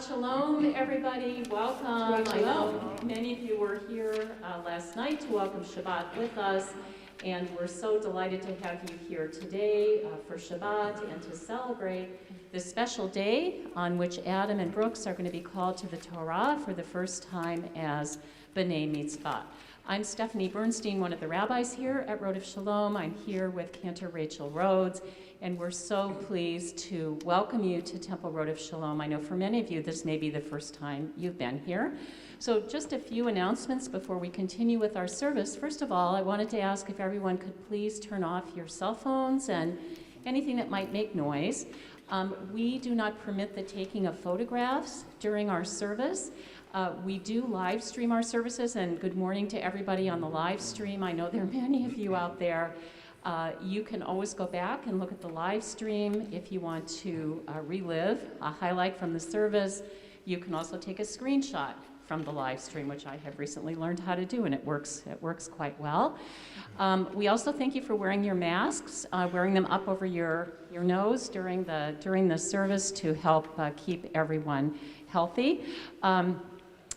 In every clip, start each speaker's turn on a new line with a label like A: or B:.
A: Shabbat Shalom, everybody. Welcome.
B: Shabbat
A: I know
B: Shalom.
A: many of you were here last night to welcome Shabbat with us, and we're so delighted to have you here today for Shabbat and to celebrate this special day on which Adam and Brooks are going to be called to the Torah for the first time as B'nai Mitzvah. I'm Stephanie Bernstein, one of the rabbis here at Rhodes Shalom. I'm here with Cantor Rhodes, and we're so pleased to welcome you to Temple Rhodes Shalom. I know for many of you this may be the first time you've been here. So just a few announcements before we continue with our service. First of all, I wanted to ask if everyone could please turn off your cell phones and anything that might make noise. We do not permit the taking of photographs during our service. We do live stream our services, and good morning to everybody on the live stream. I know there are many of you out there. You can always go back and look at the live stream if you want to relive a highlight from the service. You can also take a screenshot from the live stream, which I have recently learned how to do, and it works quite well. We also thank you for wearing your masks, wearing them up over your nose during the service to help keep everyone healthy.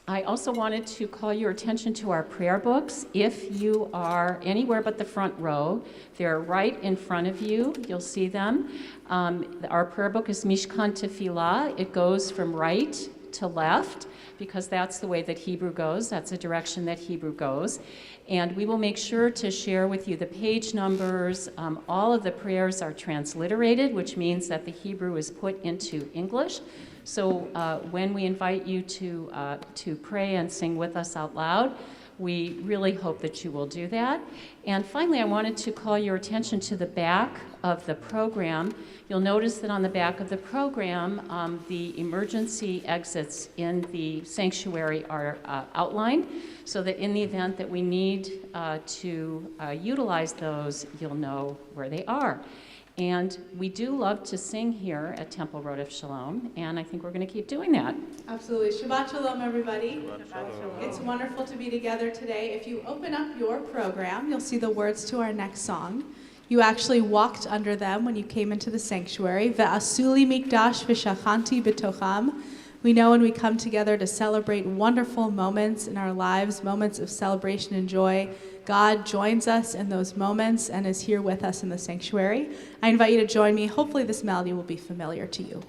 A: I also wanted to call your attention to our prayer books. If you are anywhere but the front row, they're right in front of you. You'll see them. Our prayer book is Mishkan Tefillah. It goes from right to left because that's the way that Hebrew goes. That's the direction that Hebrew goes. And we will make sure to share with you the page numbers. All of the prayers are transliterated, which means that the Hebrew is put into English. So when we invite you to pray and sing with us out loud, we really hope that you will do that. And finally, I wanted to call your attention to the back of the program. You'll notice that on the back of the program, the emergency exits in the sanctuary are outlined, so that in the event that we need to utilize those, you'll know where they are. And we do love to sing here at Temple Rhodes Shalom, and I think we're going to keep doing that.
B: Absolutely. Shabbat Shalom, everybody.
C: Shabbat Shalom.
B: It's wonderful to be together today. If you open up your program, you'll see the words to our next song. You actually walked under them when you came into the sanctuary. Ve'asuli mikdash v'shachanti b'tocham. We know when we come together to celebrate wonderful moments in our lives, moments of celebration and joy, God joins us in those moments and is here with us in the sanctuary. I invite you to join me. Hopefully this melody will be familiar to you.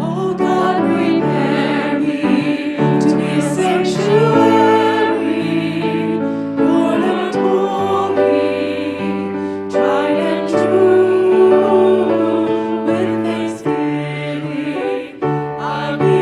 B: Oh God, prepare me to be a sanctuary, Lord and holy, tried and true, with thanksgiving, I'll be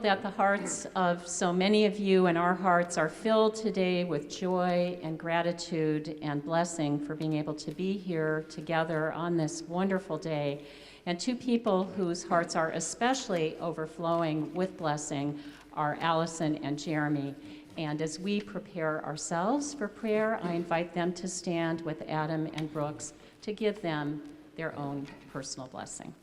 A: that the hearts of so many of you and our hearts are filled today with joy and gratitude and blessing for being able to be here together on this wonderful day. And two people whose hearts are especially overflowing with blessing are Allison and Jeremy. And as we prepare ourselves for prayer, I invite them to stand with Adam and Brooks to give them their own personal blessing.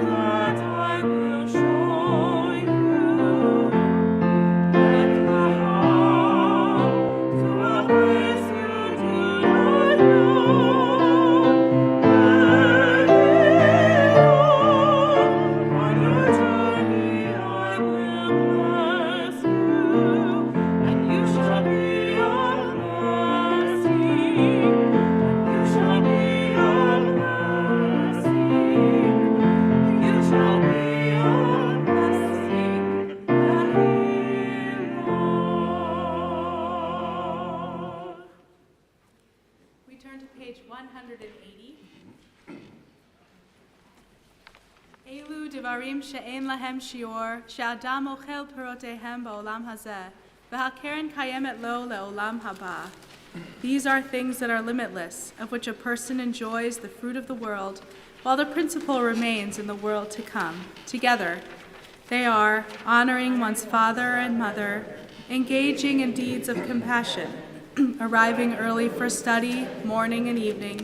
D: That I will show you.
B: אלו דברים שאין להם שיעור, שאדם אוכל פירותיהם בעולם הזה, והקרן קיימת לו לעולם הבא. These are things that are limitless, of which a person enjoys the fruit of the world, while the principle remains in the world to come. Together, they are honoring one's father and mother, engaging in deeds of compassion, arriving early for study, morning and evening,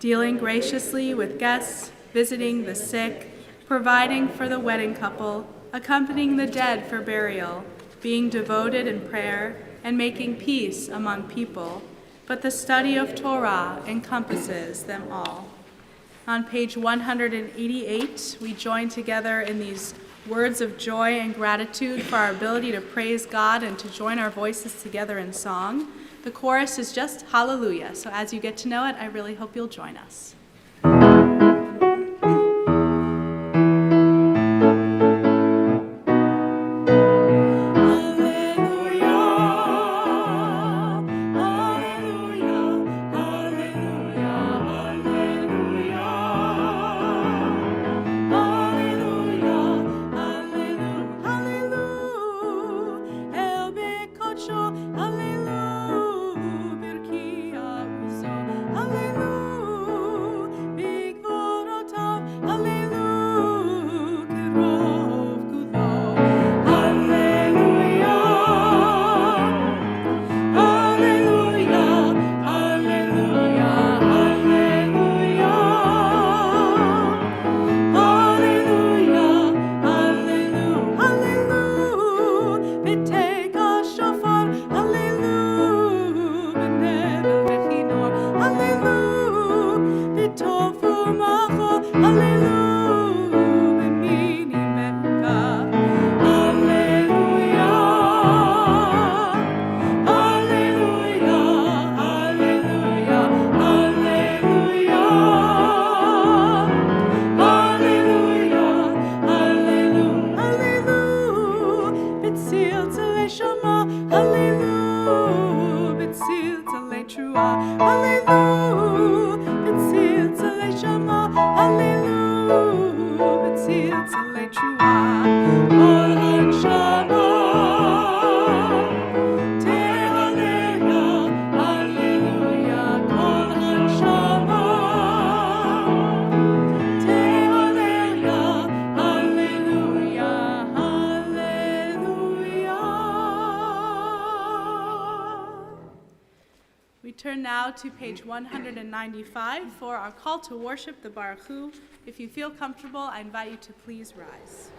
B: dealing graciously with guests, visiting the sick, providing for the wedding couple, accompanying the dead for burial, being devoted in prayer, and making peace among people. But the study of Torah encompasses them all. On page 188, we join together in these words of joy and gratitude for our ability to praise God and to join our voices together in song. The chorus is just hallelujah, so as you get to know it, I really hope you'll join us. To page 195 for our call to worship the Baruch Hu. If you feel comfortable, I invite you to please rise.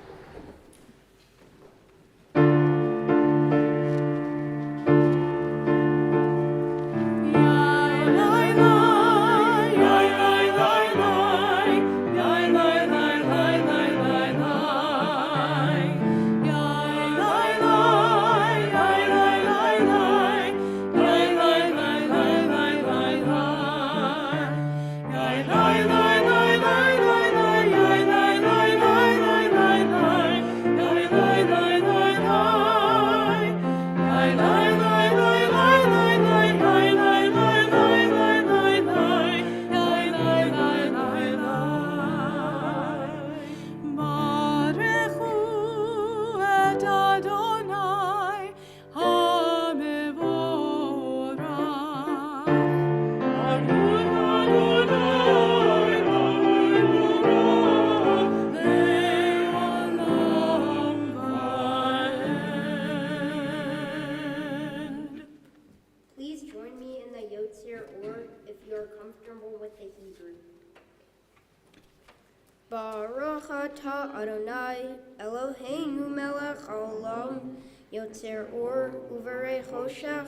C: Baruch atah Adonai Eloheinu melech haolam yotzer or uvarei choshech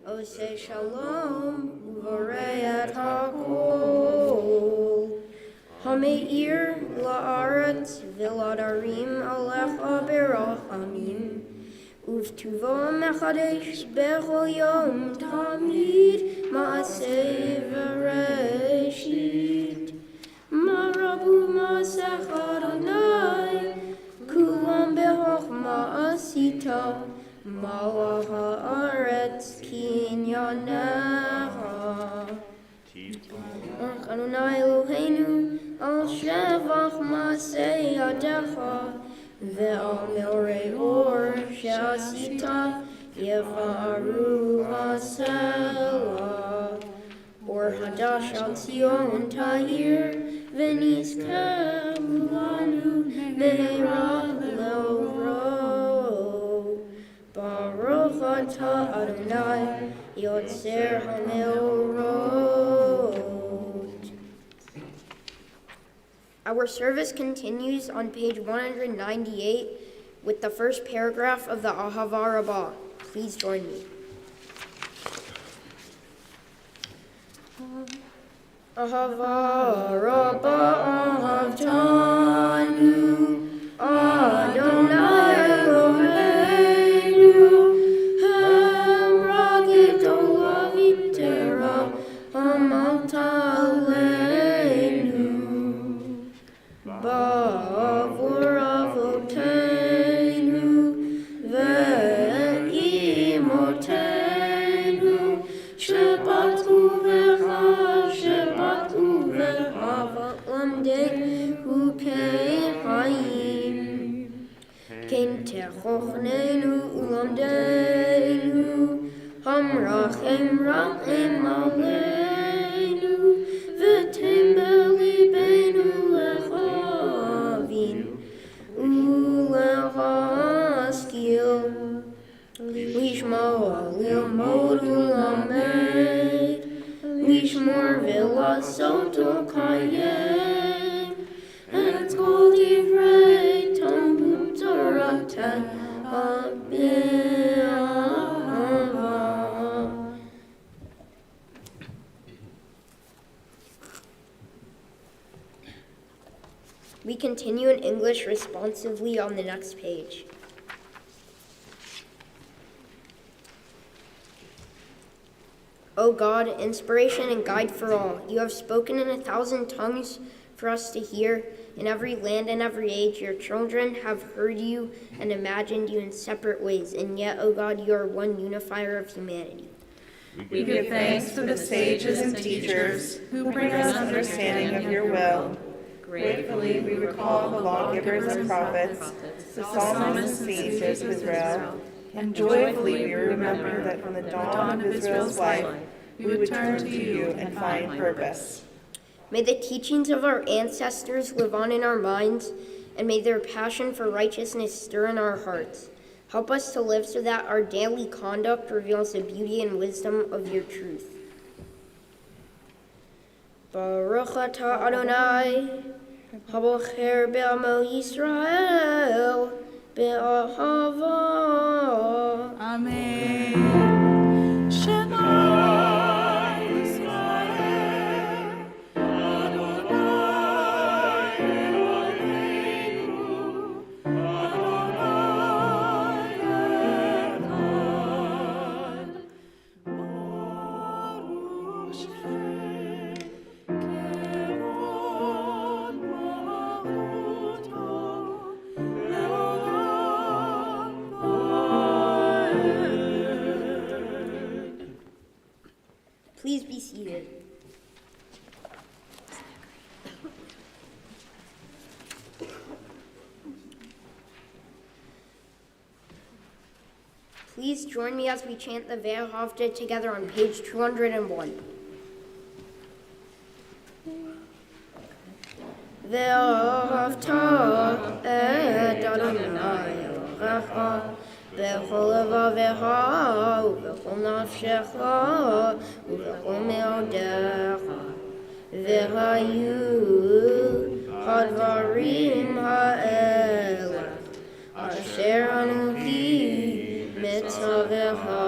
C: oseh shalom uvarei et hakol hameir la'aretz v'ladarim alecha berachamim uvtuvo mechadesh bechol yom tamid ma'aseh v'reshit Marabu Masech Adonai Kulam Bechochma Asita Malach Haaretz Kinyanecha Baruch Adonai Eloheinu על שבח מעשה ידיך, ועל מאורי אור שעשית, יבערו הסלע. אור חדש על ציון תאיר, ונזכרו לנו מהרה לאורו. ברוך אתה אדוני, יוצר המאורות. Our service continues on page 198 with the first paragraph of the Ahava Rabbah. Please join me. Ahava Rabbah Ahavtanu Adonai Eloheinu Hamrakit Olavitera Hamalta Aleinu Ba'avur Avoteinu Ve'imotenu Shabbat Uvecha Shabbat Uvecha Va'lamdehu Ke'chaim Cantor Chochnenu Ulamdeinu Hamrachem Rachem Aleinu V'tem B'libeinu Lechavin Ulechaskil Lishma Lilmod Ulamed Lishmor Vilasot Ukayem Et Kol Divrei Talmud Torah Ta'abiyah. We continue in English responsively on the next page. O God, inspiration and guide for all, you have spoken in 1,000 tongues for us to hear. In every land and every age, your children have heard you and imagined you in separate ways. And yet, O God, you are one unifier of humanity.
D: We give thanks for the sages and teachers who bring us understanding of your will. Gratefully, we recall the lawgivers and prophets, the psalmists and sages of Israel, and joyfully we remember that from the dawn of Israel's life, we would turn to you and find purpose.
C: May the teachings of our ancestors live on in our minds, and may their passion for righteousness stir in our hearts. Help us to live so that our daily conduct reveals the beauty and wisdom of your truth. Baruch atah Adonai, habocher be'amo Yisrael, be'ahava.
B: Amen. Shema Yisrael, Adonai Eloheinu, Adonai Echad. Baruch Shem Kevod Malachuto, Leolam Vaed.
C: Please be seated. Please join me as we chant the Ve'ahavta together on page 201. Ve'ahavta et Adonai Elohecha b'chol levavecha u'b'chol nafshecha u'b'chol me'odecha ve'hayu hadvarim ha'elech asher anuhi mitzvavecha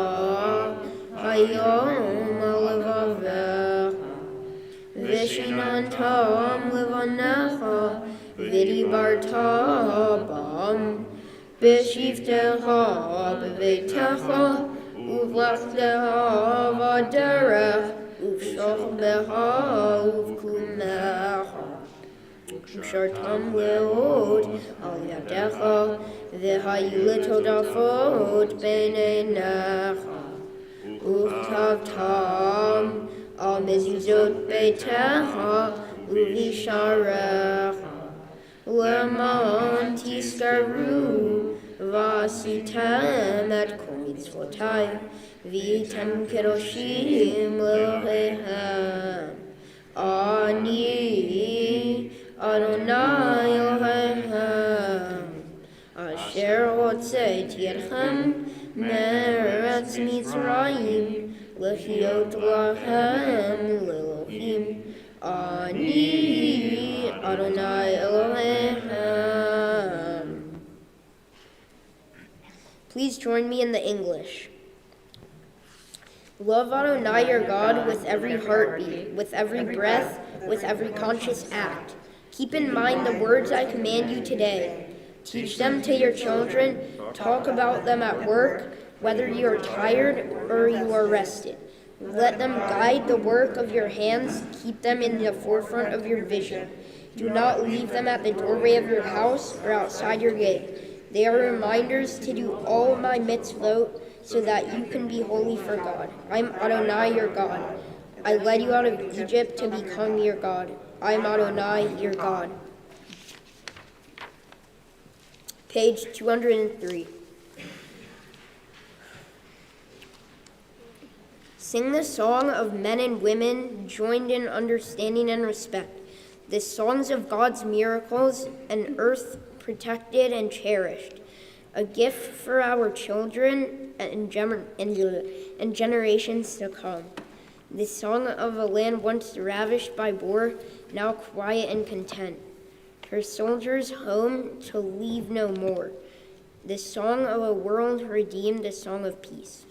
C: hayom alevavecha Vishinantam levanecha vidibarta bam b'shivtecha b'veitecha uvlechtecha v'derech uv'shochbecha uv'kumecha uv'shartam leod al yadecha v'hayu letodafot b'neinecha uv'tavtam al mezuzot beitecha uvisharecha. Lemon tiskaru vasitem et kol mitzvotai vitem kedoshim Elohechem. Ani Adonai Elohechem asher hotzeiti etchem me'eretz Mitzrayim lehiot lachem le'elohim. Ani Adonai Elohechem. Please join me in the English. Love Adonai your God with every heartbeat, with every breath, with every conscious act. Keep in mind the words I command you today. Teach them to your children. Talk about them at work, whether you are tired or you are rested. Let them guide the work of your hands. Keep them in the forefront of your vision. Do not leave them at the doorway of your house or outside your gate. They are reminders to do all my mitzvot so that you can be holy for God. I'm Adonai, your God. I led you out of Egypt to become your God. I'm Adonai, your God. Page 203. Sing the song of men and women joined in understanding and respect. The songs of God's miracles, an earth protected and cherished. A gift for our children and generations to come. The song of a land once ravished by war, now quiet and content. Her soldiers home to leave no more. The song of a world redeemed, a song of peace.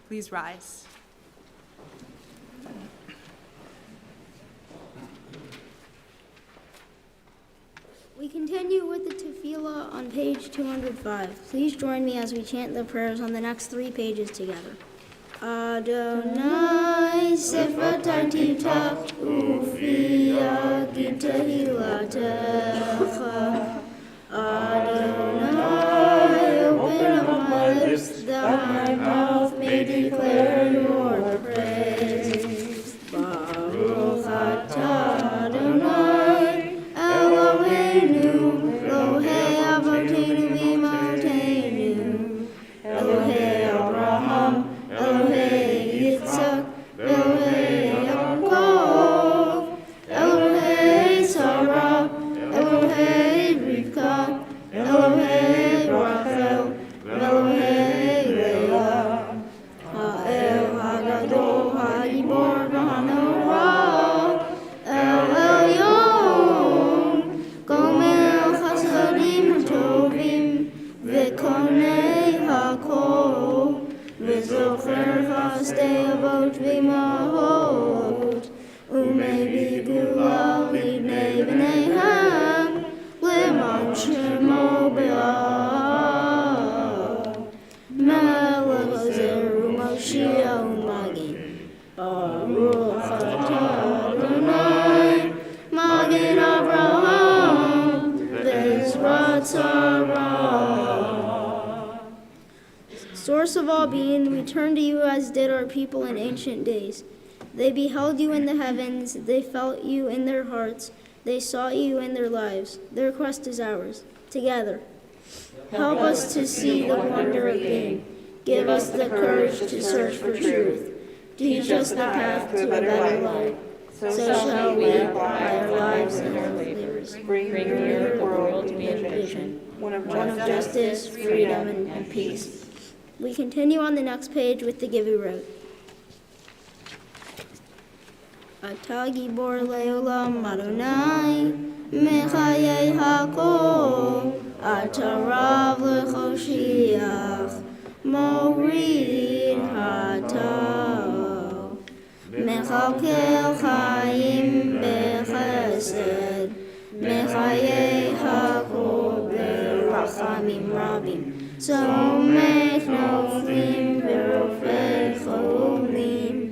B: Please rise.
E: We continue with the tefillah on page 205. Please join me as we chant the prayers on the next 3 pages together. Adonai sefatai tifta ufi yagid tehilatecha. Adonai, open up my lips, that my mouth may declare your praise. Baruch atah Adonai, Eloheinu, Elohei Avotenu v'Imotenu, Elohei Abraham, Elohei Yitzhak, Elohei Yaakov, Elohei Sarah, Elohei source of all being, we turn to you as did our people in ancient days. They beheld you in the heavens, they felt you in their hearts, they saw you in their lives. Their quest is ours. Together, help us to see the wonder of being. Give us the courage to search for truth. Teach us the path to a better life. So shall we, by our lives and our labors,
D: Bring near the world to vision, one of
E: justice, freedom, and peace. We continue on the next page with the Give You Road. אתה גיבור לעולם אדוני, מחיי הכל, אתה רב לחושיח, מוריד הטל. מכלכל חיים בחסד, מחיי הכל ברחמים רבים, צומח נופלים ורופא חולים,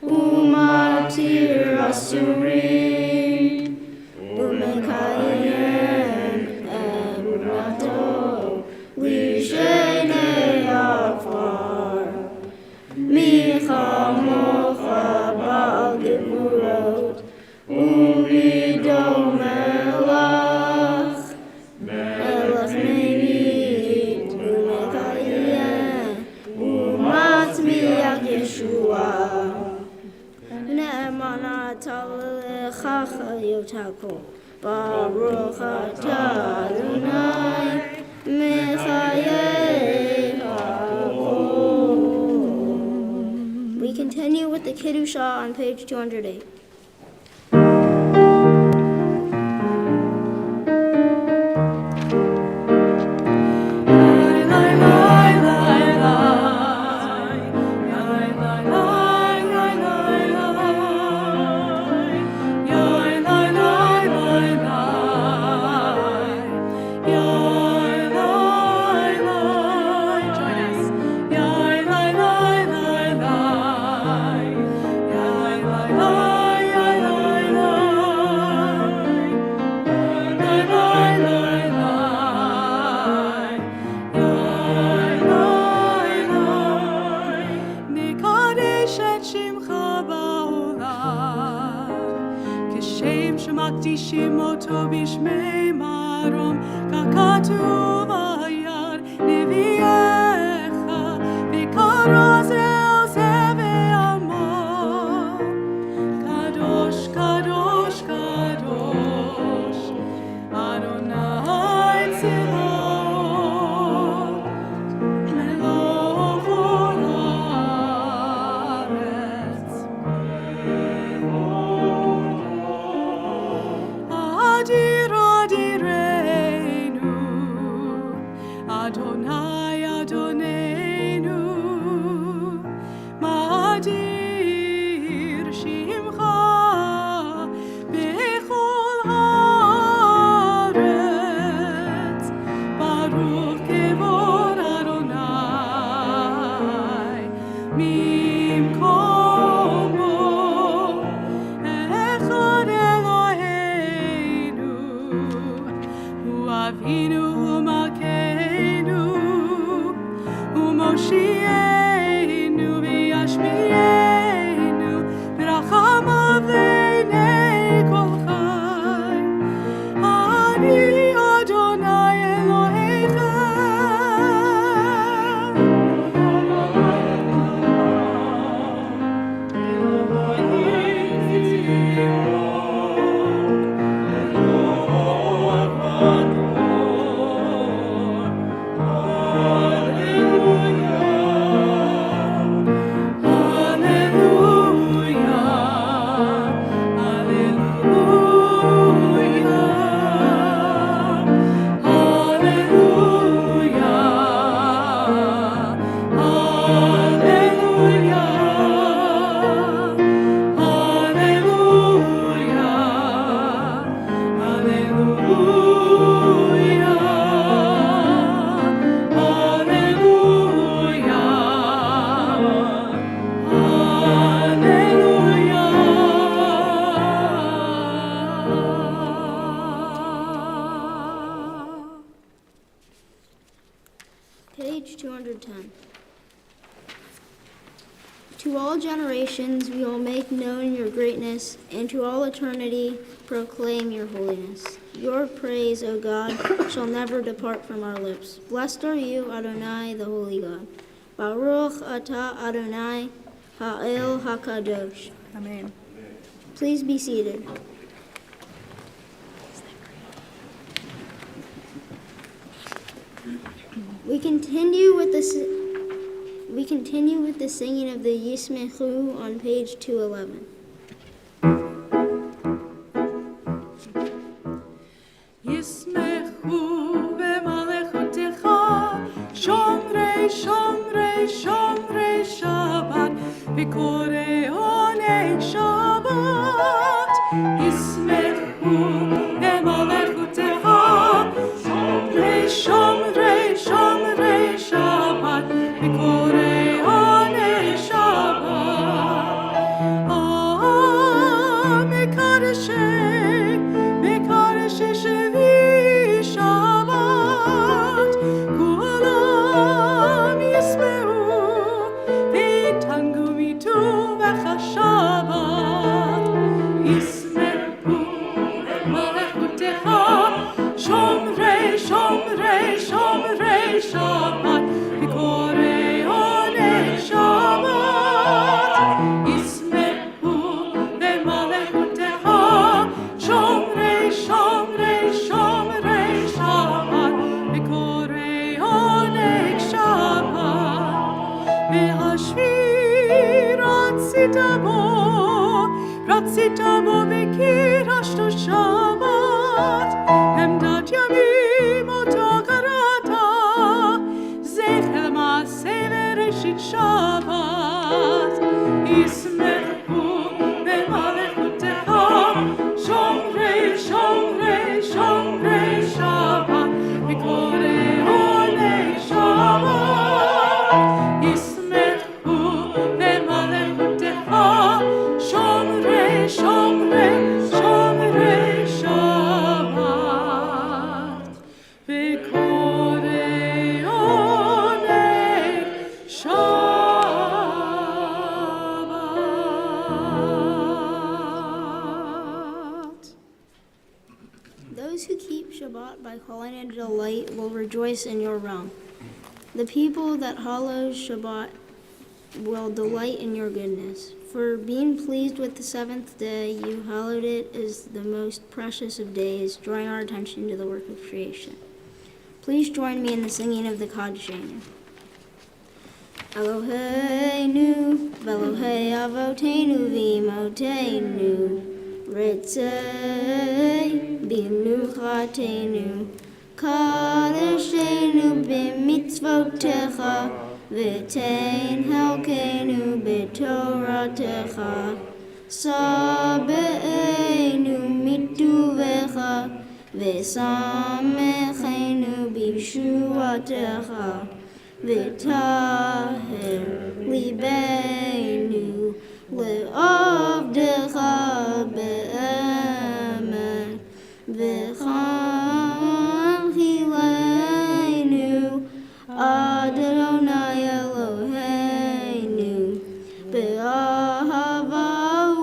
E: ומתיר אסורים, ומקיים אמונתו לשני עפר. מי כמוך בעל גבורות, ומידו מלך, מלך ממיט ומקיים, ומצמיח ישועה. נאמנה אתה לך חיות הכל, ברוך אתה אדוני, מחיי הכל. We continue with the Kiddushah on page 208.
F: מקדישים אותו בשמי מרום, כך כתוב היד נביאך, וקרא זה אל זה ואמר, קדוש, קדוש, קדוש, אדוני צבאות, מלוך כל הארץ. אדיר אדירנו,
E: all generations we will make known your greatness, and to all eternity proclaim your holiness. Your praise, O God, shall never depart from our lips. Blessed are you, Adonai, the Holy God. Baruch atah Adonai, ha'el hakadosh.
B: Amen.
E: Please be seated. We continue with the singing of the Yismechu on page 211.
F: ישמחו במלכותך, שומרי שומרי שומרי שבת, וקוראי עונג שבת. ישמחו במלכותך, שומרי שומרי שומרי שבת, וקוראי עונג שבת. מקדשי שבי שבת, כולם ישמעו ויתענגו מטובך השבת. ישמחו במלכותך, שומרי שומרי שומרי שבת, וקוראי עונג שבת. ישמחו במלכותך, שומרי שומרי שומרי שבת, וקוראי עונג שבת. והשביעי רצית בו וקידשתו שבת. עמדת ימים אותו קראת, זכר מעשה וראשית שבת. ישמחו במלכותך, שומרי שומרי שומרי שבת, וקוראי עונג שבת. ישמחו במלכותך, שומרי שומרי שומרי שבת, וקוראי עונג שבת.
E: Those who keep Shabbat by calling it a delight will rejoice in your realm. The people that hallow Shabbat will delight in your goodness. For being pleased with the seventh day, you hallowed it as the most precious of days, drawing our attention to the work of creation. Please join me in the singing of the Kaddish. Eloheinu, v'Elohei Avotenu, v'Imotenu, Ritzei, b'Menuchatenu, Kadeshenu b'mitzvotecha, v'tein helkenu b'toratecha, Sabeinu mituvecha, v'samechenu b'yeshuatecha, v'taher libeinu le'avdecha be'emet, v'chanchileinu Adonai Eloheinu be'ahava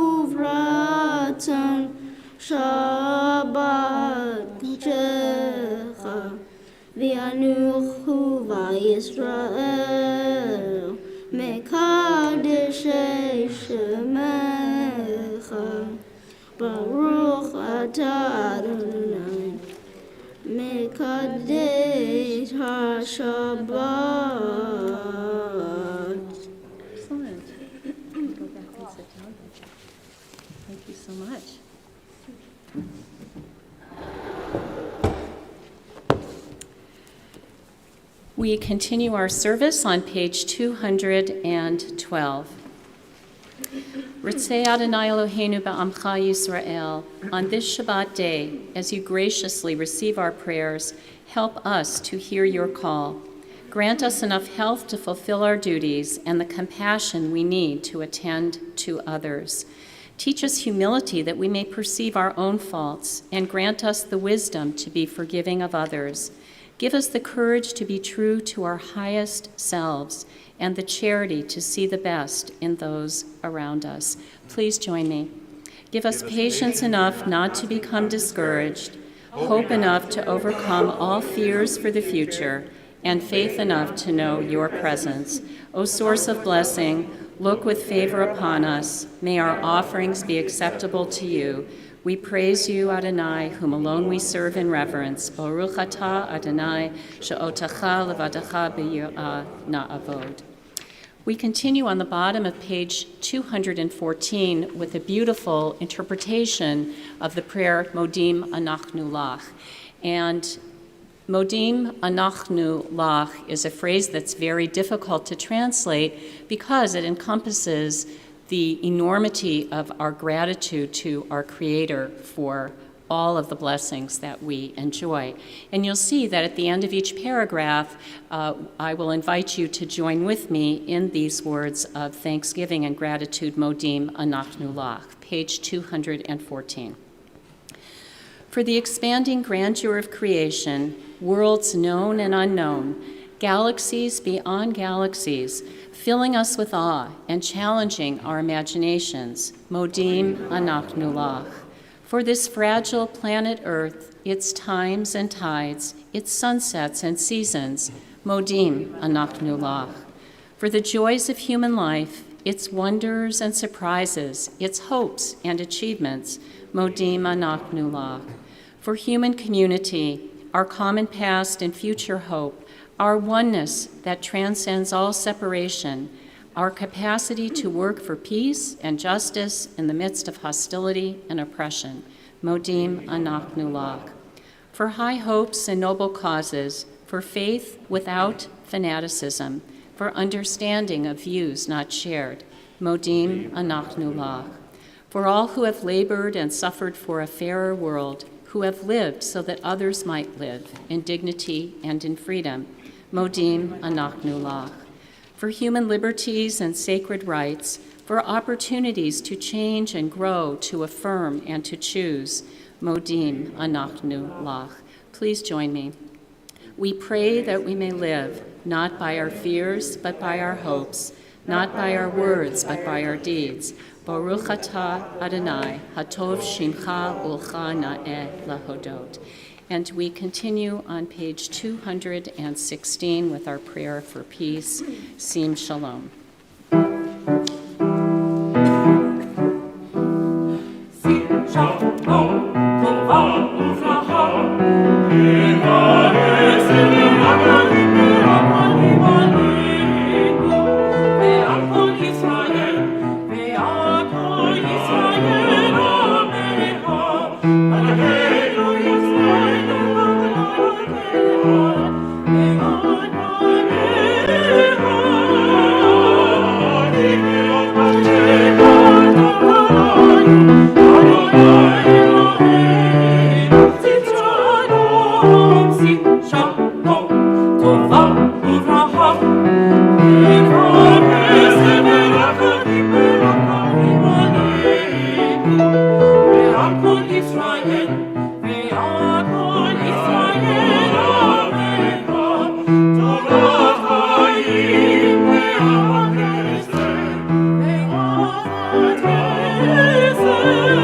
E: uvratzon Shabbat Shecha v'yanuchu v'Yisrael mekadeshei shemecha Baruch atah Adonai mekadesh ha-Shabbat.
A: Excellent. Go back and sit down. Thank you so much. We continue our service on page 212. Ritzei Adonai Eloheinu ba'amcha Yisrael. On this Shabbat day, as you graciously receive our prayers, help us to hear your call. Grant us enough health to fulfill our duties and the compassion we need to attend to others. Teach us humility that we may perceive our own faults, and grant us the wisdom to be forgiving of others. Give us the courage to be true to our highest selves and the charity to see the best in those around us. Please join me. Give us patience enough not to become discouraged, hope enough to overcome all fears for the future, and faith enough to know your presence. O source of blessing, look with favor upon us. May our offerings be acceptable to you. We praise you, Adonai, whom alone we serve in reverence. Baruch atah Adonai, she'otacha levadacha b'yirah na'avod. We continue on the bottom of page 214 with a beautiful interpretation of the prayer Modim Anachnu Lach. And Modim Anachnu Lach is a phrase that's very difficult to translate because it encompasses the enormity of our gratitude to our Creator for all of the blessings that we enjoy. And you'll see that at the end of each paragraph, I will invite you to join with me in these words of thanksgiving and gratitude, Modim Anachnu Lach, page 214. For the expanding grandeur of creation, worlds known and unknown, galaxies beyond galaxies, filling us with awe and challenging our imaginations, Modim Anachnu Lach. For this fragile planet Earth, its times and tides, its sunsets and seasons, Modim Anachnu Lach. For the joys of human life, its wonders and surprises, its hopes and achievements, Modim Anachnu Lach. For human community, our common past and future hope, our oneness that transcends all separation, our capacity to work for peace and justice in the midst of hostility and oppression, Modim Anachnu Lach. For high hopes and noble causes, for faith without fanaticism, for understanding of views not shared, Modim Anachnu Lach. For all who have labored and suffered for a fairer world, who have lived so that others might live in dignity and in freedom, Modim Anachnu Lach. For human liberties and sacred rights, for opportunities to change and grow, to affirm and to choose, Modim Anachnu Lach. Please join me. We pray that we may live not by our fears, but by our hopes, not by our words, but by our deeds. Baruch atah Adonai, hatov shimcha ulcha na'eh lahodot. And we continue on page 216 with our prayer for peace, Sim Shalom.
F: Israel.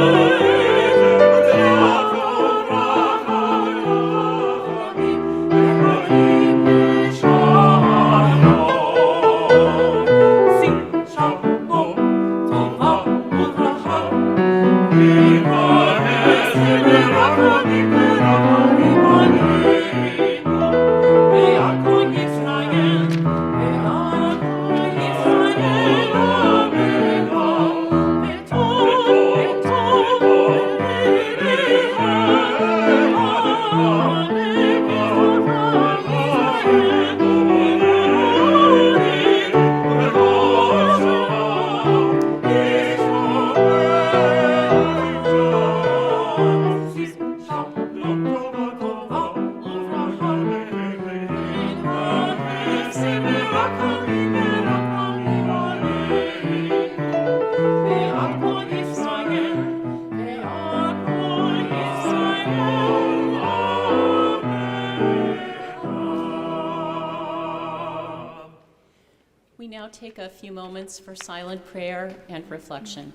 A: take a few moments for silent prayer and reflection.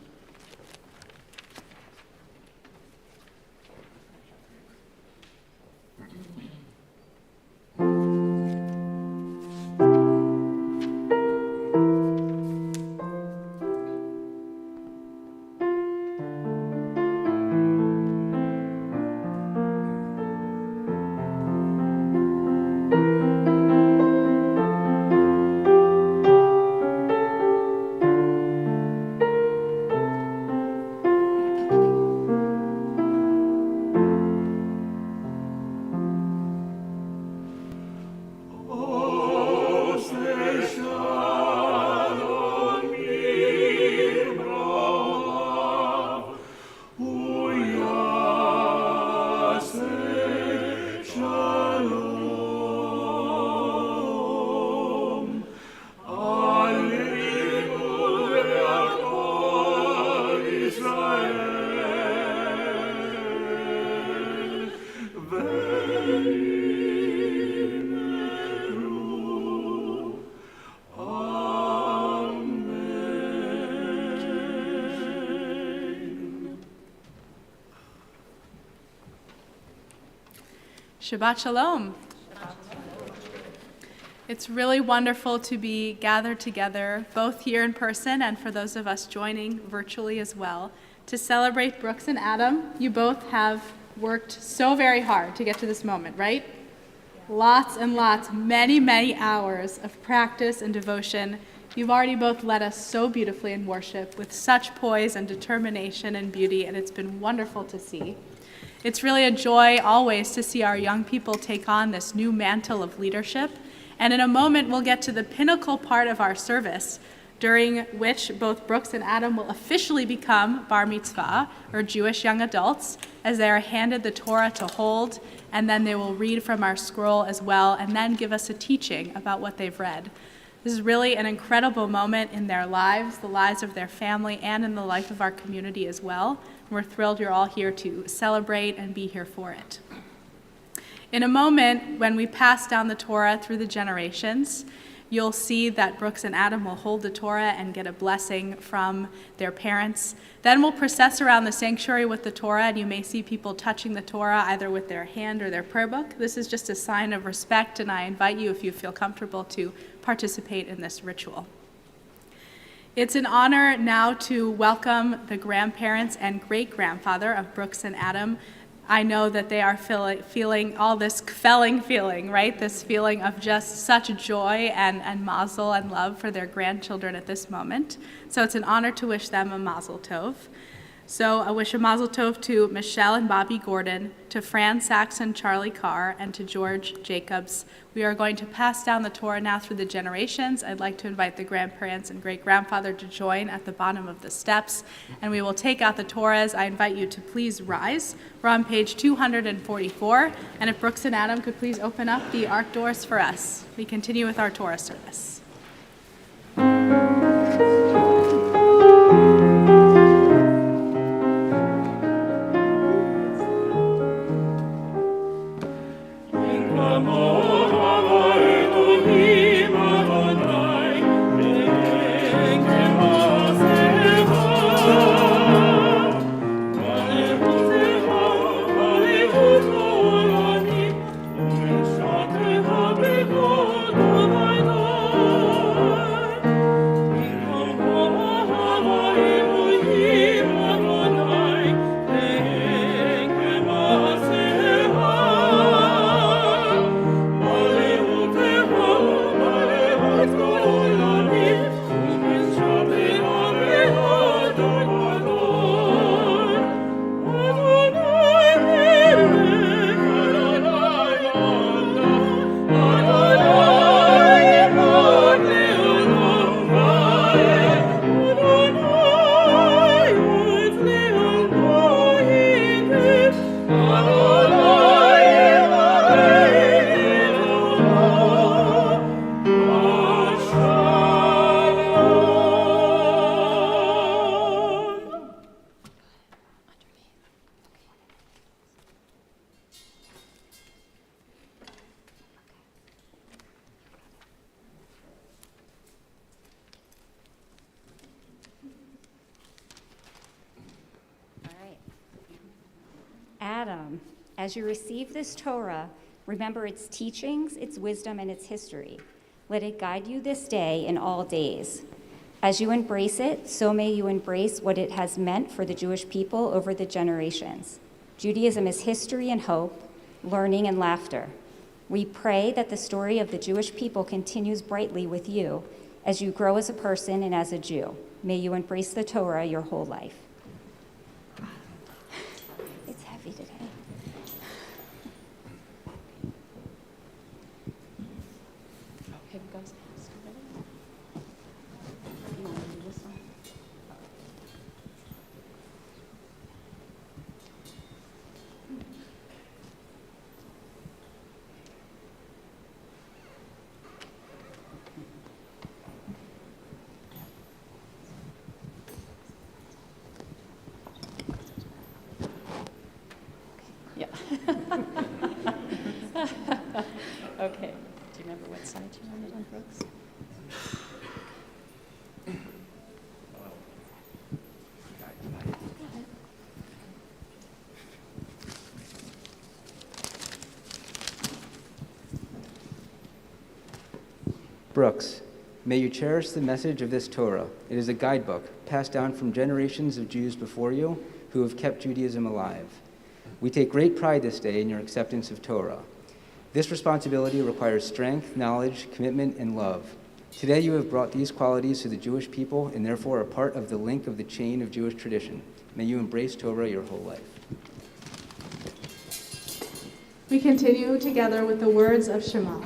B: Shabbat Shalom. It's really wonderful to be gathered together, both here in person and for those of us joining virtually as well, to celebrate Brooks and Adam. You both have worked so very hard to get to this moment, right? Lots and lots, many, many hours of practice and devotion. You've already both led us so beautifully in worship with such poise and determination and beauty, and it's been wonderful to see. It's really a joy always to see our young people take on this new mantle of leadership. And in a moment, we'll get to the pinnacle part of our service, during which both Brooks and Adam will officially become bar mitzvah, or Jewish young adults, as they are handed the Torah to hold, and then they will read from our scroll as well, and then give us a teaching about what they've read. This is really an incredible moment in their lives, the lives of their family, and in the life of our community as well. We're thrilled you're all here to celebrate and be here for it. In a moment, when we pass down the Torah through the generations, you'll see that Brooks and Adam will hold the Torah and get a blessing from their parents. Then we'll process around the sanctuary with the Torah, and you may see people touching the Torah either with their hand or their prayer book. This is just a sign of respect, and I invite you, if you feel comfortable, to participate in this ritual. It's an honor now to welcome the grandparents and great-grandfather of Brooks and Adam. I know that they are feeling all this kfelling feeling, right? This feeling of just such joy and mazel and love for their grandchildren at this moment. So it's an honor to wish them a mazel tov. So I wish a mazel tov to Michelle and Bobby Gordon, to Fran Saxon, Charlie Carr, and to George Jacobs. We are going to pass down the Torah now through the generations. I'd like to invite the grandparents and great-grandfather to join at the bottom of the steps, and we will take out the Torahs. I invite you to please rise. We're on page 244, and if Brooks and Adam could please open up the ark doors for us. We continue with our Torah service.
F: Oh
G: Adam, as you receive this Torah, remember its teachings, its wisdom, and its history. Let it guide you this day and all days. As you embrace it, so may you embrace what it has meant for the Jewish people over the generations. Judaism is history and hope, learning and laughter. We pray that the story of the Jewish people continues brightly with you as you grow as a person and as a Jew. May you embrace the Torah your whole life. It's heavy today.
A: Okay, goes. You want to do this one? Yeah. Okay. Do you remember what side you wanted on, Brooks?
H: Brooks, may you cherish the message of this Torah. It is a guidebook passed down from generations of Jews before you who have kept Judaism alive. We take great pride this day in your acceptance of Torah. This responsibility requires strength, knowledge, commitment, and love. Today you have brought these qualities to the Jewish people and therefore are part of the link of the chain of Jewish tradition. May you embrace Torah your whole life.
B: We continue together with the words of Shema.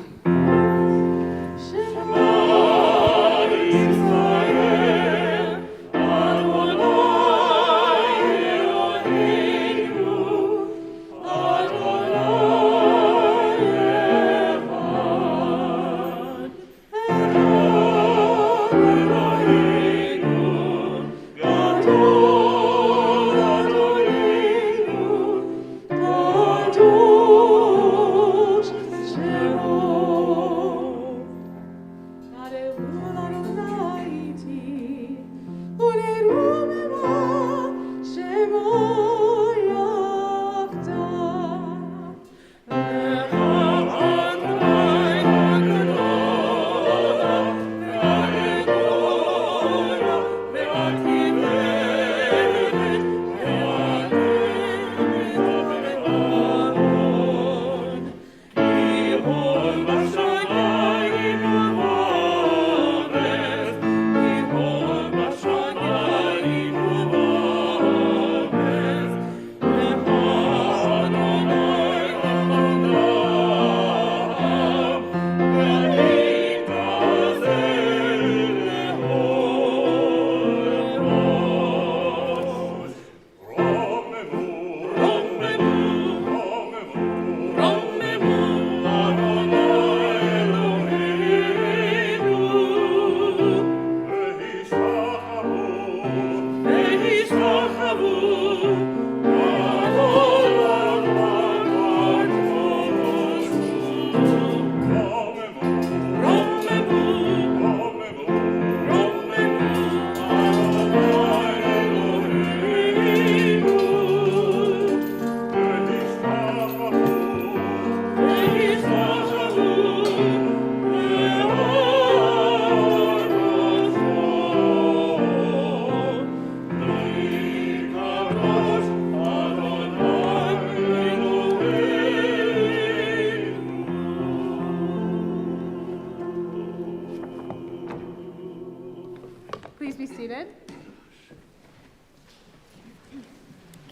B: Please be seated.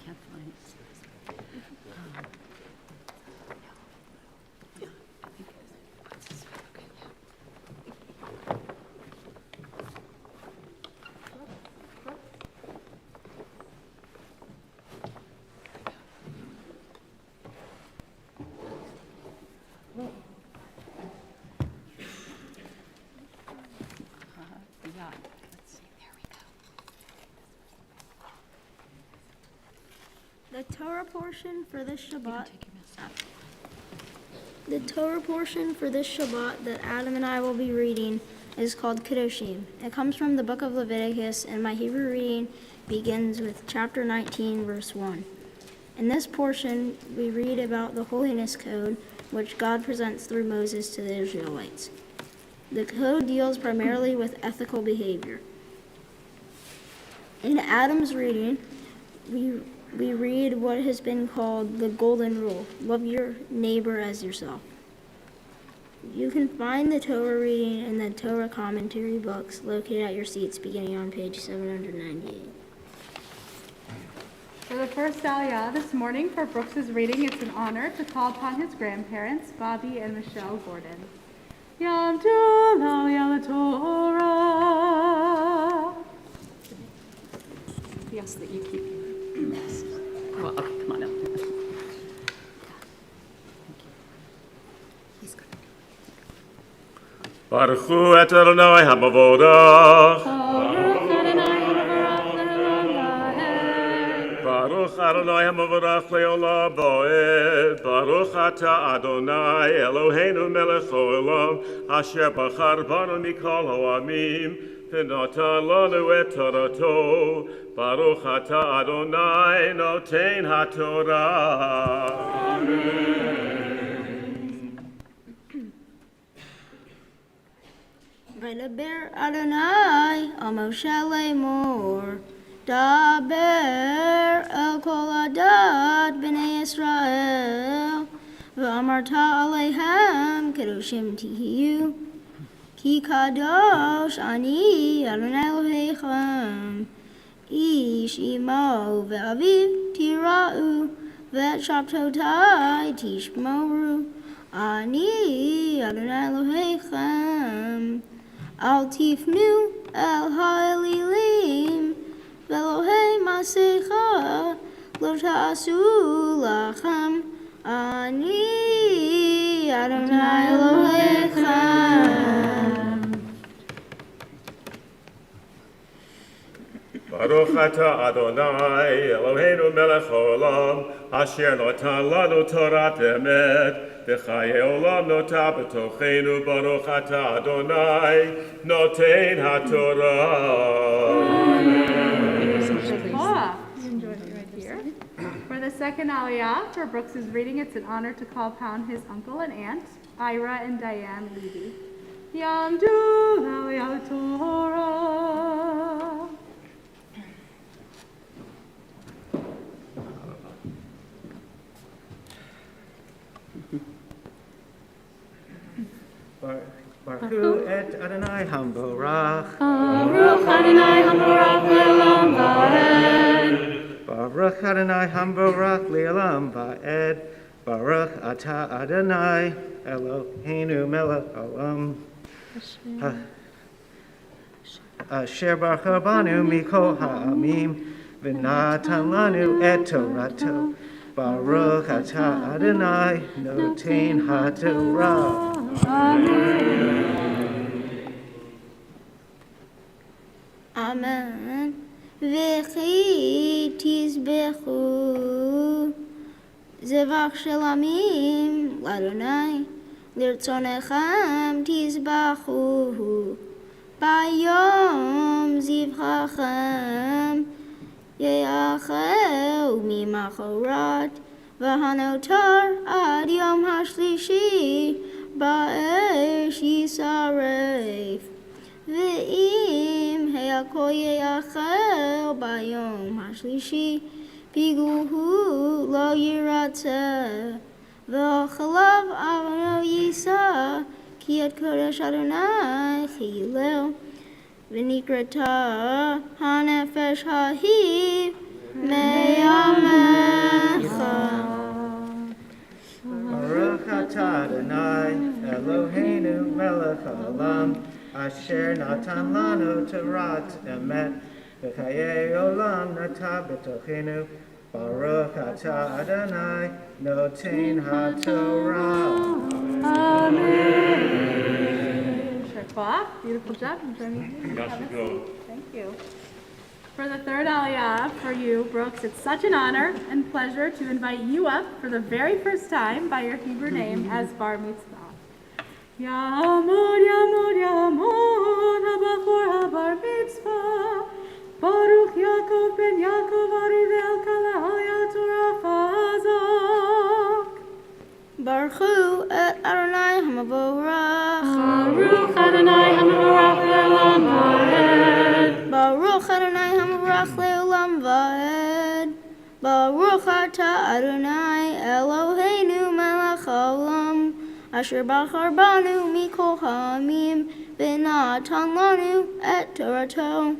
A: Can't find it. Yeah, let's see. There we go.
E: The Torah portion for this Shabbat.
A: Take your mess out.
E: The Torah portion for this Shabbat that Adam and I will be reading is called Kedoshim. It comes from the book of Leviticus, and my Hebrew reading begins with chapter 19, verse 1. In this portion, we read about the holiness code, which God presents through Moses to the Israelites. The code deals primarily with ethical behavior. In Adam's reading, we read what has been called the Golden Rule: love your neighbor as yourself. You can find the Torah reading in the Torah commentary books located at your seats beginning on page 798.
B: For the first Aliyah this morning for Brooks's reading, it's an honor to call upon his grandparents, Bobby and Michelle Gordon. Yom Tov Aliyah Torah.
A: Yes, that you keep your mask. Well, okay, come on up. He's good.
I: Baruch Hu et Adonai HaMavorach. Baruch Adonai HaMavorach le'olam va'ed. Baruch Ata Adonai Eloheinu melech haolam asher bachar banu mikol ha'amim v'natan lanu et Torato. Baruch Ata Adonai noten haTorah. Amen.
E: V'daber Adonai al Moshe laemor, daber el kol adat b'nei Yisrael, v'amarta aleihem kedoshim tihiyu, ki kadosh ani Adonai Elohechem. Ish imo ve'aviv tira'u, ve'et shabtotai tishmoru, ani Adonai Elohechem. Al tifnu el ha'elilim, ve'lohei masecha, lo ta'asu lachem, ani Adonai Elohechem.
I: Baruch Ata Adonai Eloheinu melech haolam asher notan lanu Torat emet v'chayei olam nota b'tocheinu. Baruch Ata Adonai noten haTorah.
B: You enjoyed it right here. For the second Aliyah for Brooks's reading, it's an honor to call upon his uncle and aunt, Ira and Diane Levy. Yom Tov Aliyah Torah.
H: Baruch Hu et Adonai HaMavorach.
F: Baruch Adonai HaMavorach le'olam va'ed.
H: Baruch Adonai HaMavorach le'olam va'ed. Baruch Ata Adonai Eloheinu melech haolam asher bachar banu mikol ha'amim v'natan lanu et Torato. Baruch Ata Adonai noten haTorah.
E: Amen. V'chi tizbechu zevach shelamim l'Adonai lirtzonechem tizbachu bayom zivchachem yeacheu mimachorat v'hanotar ad yom hashlishi ba'esh yisaref ve'im he'akol yeachel bayom hashlishi piguhu lo yiratzeh v'chalav avno yisa ki et kodesh Adonai chilel v'nikrata hanefesh hahiv me'yamecha.
H: Baruch Ata Adonai Eloheinu melech haolam asher natan lanu Torat emet v'chayei olam nata b'tochenu. Baruch Ata Adonai noten haTorah.
B: Amen. Sure, beautiful job. Enjoy me. Thank you. For the third Aliyah for you, Brooks, it's such an honor and pleasure to invite you up for the very first time by your Hebrew name as Bar Mitzvah. Yamod, Yamod, Yamod, HaBachor HaBar Mitzvah, Baruch Yaakov ben Yaakov Arivel Kala Aliyah Torah
F: Baruch Adonai Hamavarach Le'olam Va'ed.
E: Baruch Adonai Hamavarach Le'olam Va'ed. Baruch Atah Adonai Eloheinu melech haolam, asher bachar banu mikol ha'amim, v'natan lanu et Torato.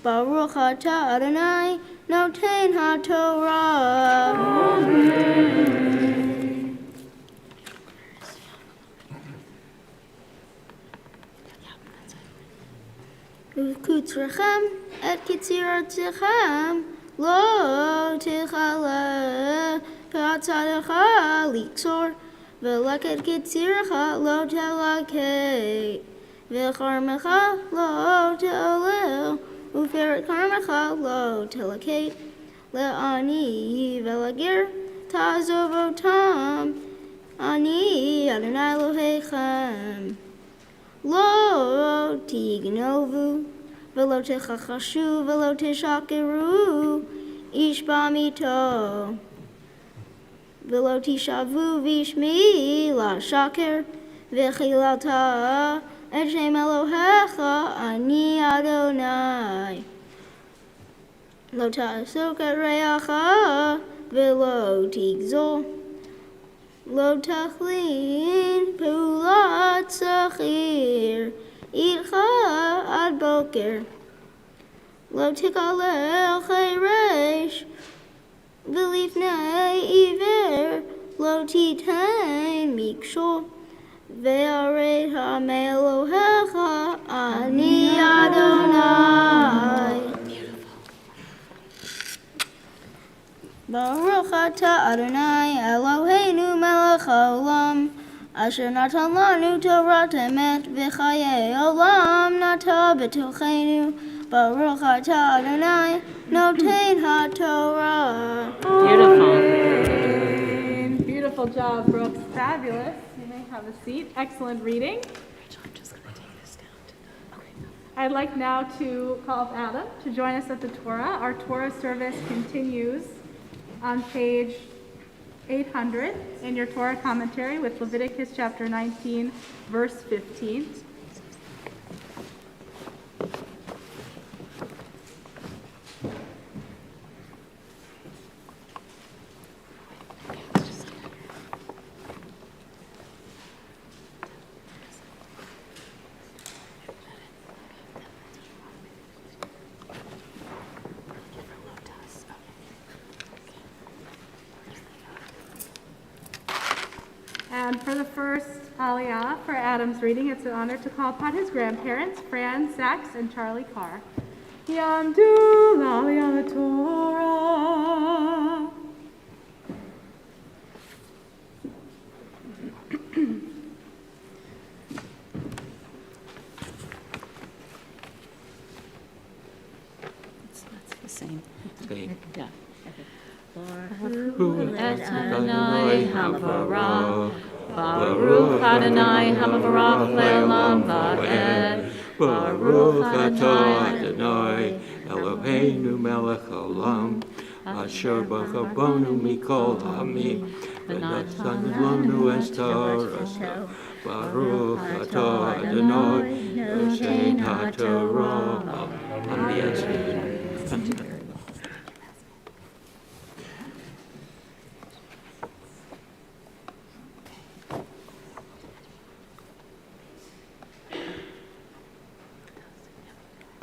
E: Baruch Atah Adonai Noten HaTorah.
F: Amen.
E: V'kutzrechem et kitziratechem lo techale v'atzadecha liksor v'leket kitzirecha lo telakei v'charmecha lo te'olel uferet karmecha lo telakei le'ani v'lagir ta'zovotam ani Adonai Elohechem. Lo tignovu, velo techachashu, velo teshakeru, ish bamito. Velo tishavu vishmi la shaker, vechilata, et shem Elohecha, ani Adonai. Lo ta'asok et reacha, velo tigzol. Lo tachlin pulat sachir, ilcha ad boker. Lo tikalel chayresh, v'lifnei iver. Lo titain mikshol, ve'aret ha'me'elohecha, ani Adonai. Baruch Atah Adonai Eloheinu melech haolam, asher natan lanu Torat emet v'chayei olam nata b'tochenu. Baruch Atah Adonai Noten HaTorah.
A: Beautiful.
B: Beautiful job, Brooks. Fabulous. You may have a seat. Excellent reading.
A: I'm just going to take this down to
B: I'd like now to call up Adam to join us at the Torah. Our Torah service continues on page 800 in your Torah commentary with Leviticus chapter 19, verse 15. And for the first Aliyah, for Adam's reading, it's an honor to call upon his grandparents, Fran, Sachs, and Charlie Carr. Yamdu l'Aliyah Torah.
A: That's the same.
J: Okay.
A: Yeah.
J: Baruch
A: Adonai Hamavarach, Baruch Adonai Hamavarach Le'olam Va'ed,
J: Baruch Atah Adonai Eloheinu melech haolam, asher b'chabonu mikol ha'amim, v'natan lanu es Torah. Baruch Atah Adonai Noten HaTorah.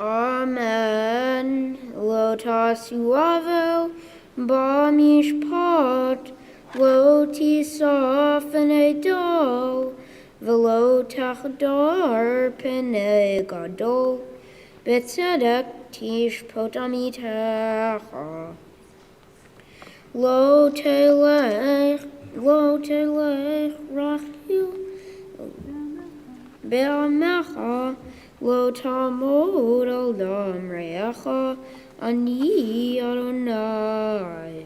J: Amen.
C: Amen. Lo tasu avel b'mishpat, lo tisafen edol, v'lo tachdar pene gadol, b'tzedek tishpot amitecha. Lo telech rachil be'amecha, lo tamod al dam re'echa, ani Adonai.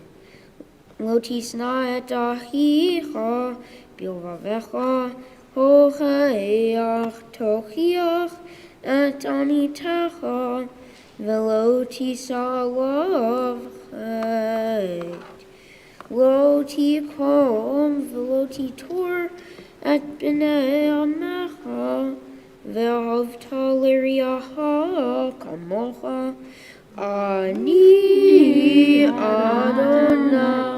C: Lo tisna et ahicha bilvavecha, hocheach tochiach et amitecha, velo tisa alav chet. Lo tikom velo titor et b'nei amecha, ואהבת לרעך כמוך, אני אדוני.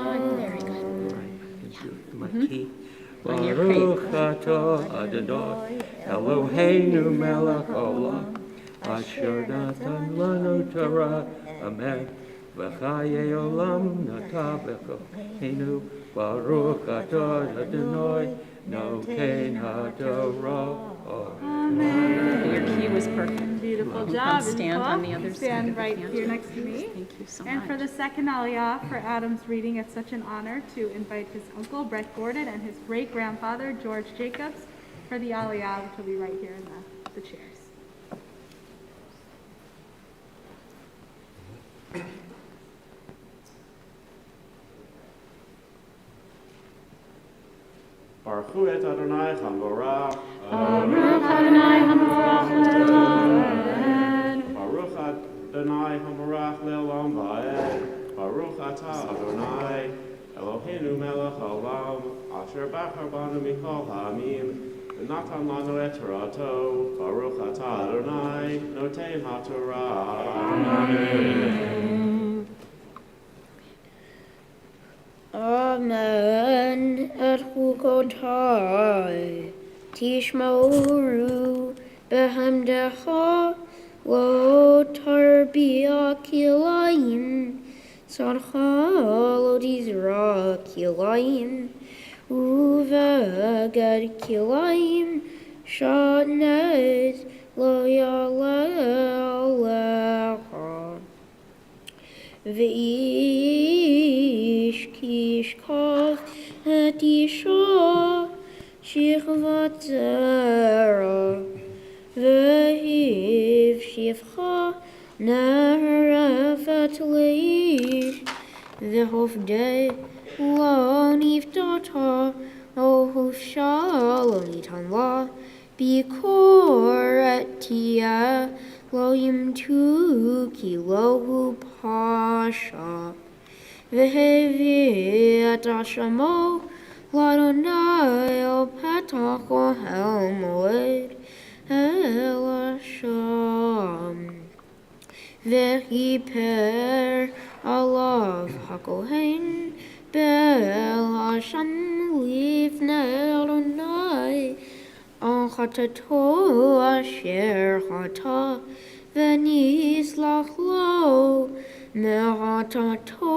J: Baruch atah Adonai Eloheinu melech haolam asher natan lanu Torah emet v'chayei olam nata b'koheinu Baruch atah Adonai noten haTorah.
A: Your key was perfect.
B: Beautiful
A: Come
B: job.
A: stand on the other side.
B: Stand
A: of the
B: right
A: cantor.
B: here next to me.
A: Thank you so
B: And
A: much.
B: for the second aliyah for Adam's reading, it's such an honor to invite his uncle, Brett Gordon, and his great-grandfather, George Jacobs, for the aliyah, which will be right here in the chairs.
I: Baruch et Adonai Hamorach.
F: Baruch Adonai Hamorach le'olam.
I: Baruch Adonai Hamorach le'olam va'ed. Baruch atah Adonai Eloheinu melech haolam asher bachar banu mikol ha'amim v'natan lanu et Torato. Baruch atah Adonai noten haTorah.
C: Amen. Et chukotai tishmoru behamdecha lo tarbia kilayim tzadcha lo tizra kilayim uveged kilayim shatnez lo yale alecha V'ish kishkov et isha shichvat zera v'hiv shivcha nerefet leish v'hovdei lo nifdata o hufsha lo nitan la bikor et tia lo yimtu ki lo pasha v'hevi et ashamo l'Adonai el petach ohel moed el Hashem v'hiper alav hakohen bel Hashem lifnei Adonai on chatato asher chata v'nislach lo me'chatato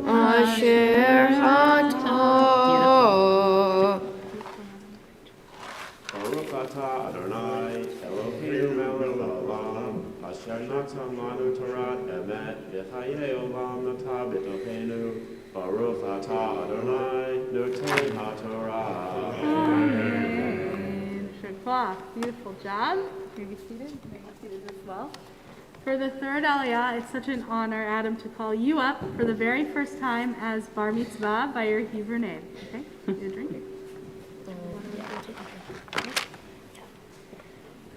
C: asher chata.
I: Baruch atah Adonai Eloheinu melech haolam asher natan lanu Torah emet v'chayei olam nata b'tocheinu. Baruch atah Adonai noten haTorah.
B: Shakwa, beautiful job. May be seated. May be seated as well. For the third aliyah, it's such an honor, Adam, to call you up for the very first time as bar mitzvah by your Hebrew name. Okay, you're drinking.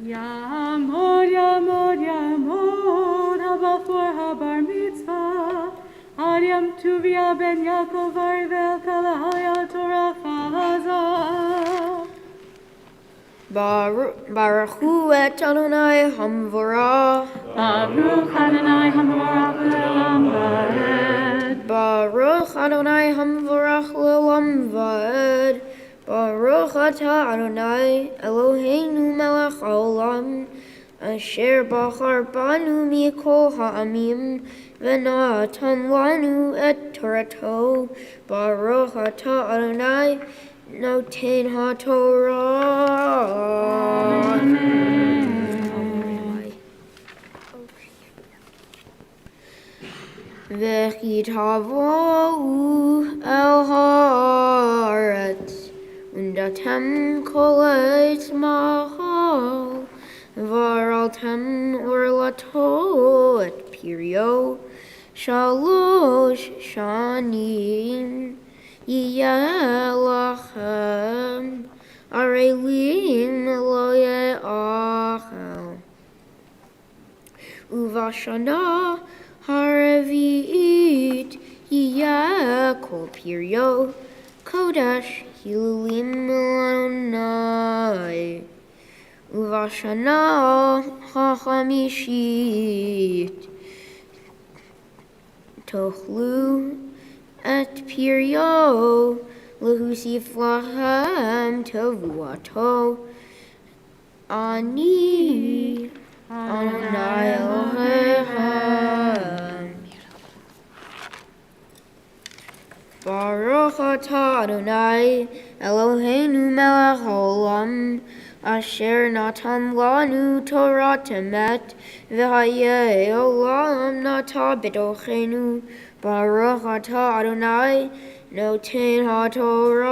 B: Yamod, Yamod, Yamod, Habachor habar mitzvah, Ad Yom Tuvia ben Yaakov Arivel Kalahaya Torah Chazah.
C: Baruch hu et Adonai Hamvorach.
F: Baruch Adonai Hamorach le'olam va'ed.
C: Baruch Adonai Hamvorach le'olam va'ed. Baruch atah Adonai Eloheinu melech haolam asher bachar banu mikol ha'amim v'natan lanu et Torato. Baruch atah Adonai noten haTorah. V'chitavohu el haaretz undatem kol etzmachal v'araltem orlato et pirio shalosh shanim yiyeh lachem arelim lo ye'achel uvashana Haravi'it yiyeh kol pirio kodesh hilulim l'Adonai. ובשנה החמישית תאכלו את פריו, להוסיף לכם תבואתו. אני אדוני אלוהיכם. ברוך אתה אדוני אלוהינו מלך העולם, אשר נתן לנו תורת אמת, וחיי עולם נטע בתוכנו. ברוך אתה אדוני נותן התורה.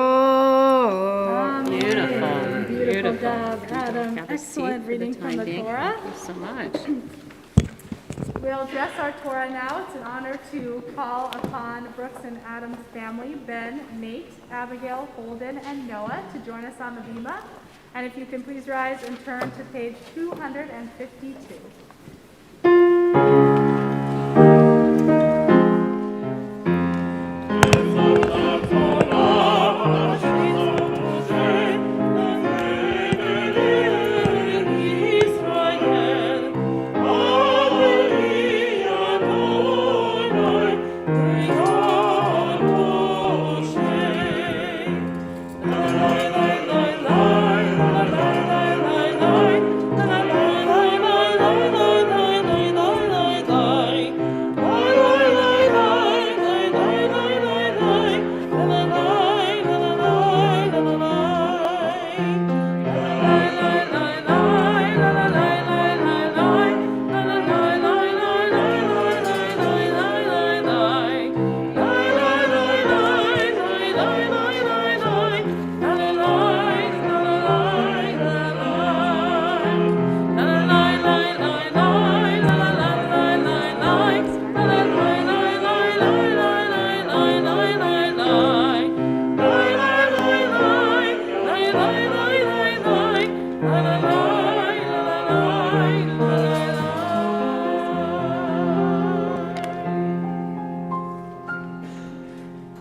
F: Beautiful job, Adam.
A: Have a seat
F: Excellent
A: for
F: reading
A: the
F: from
A: time
F: the
A: being.
F: Torah.
A: Thank you so much.
B: We'll address our Torah now. It's an honor to call upon Brooks and Adam's family, Ben, Nate, Abigail, Holden, and Noah, to join us on the bima. And if you can please rise and turn to page 252.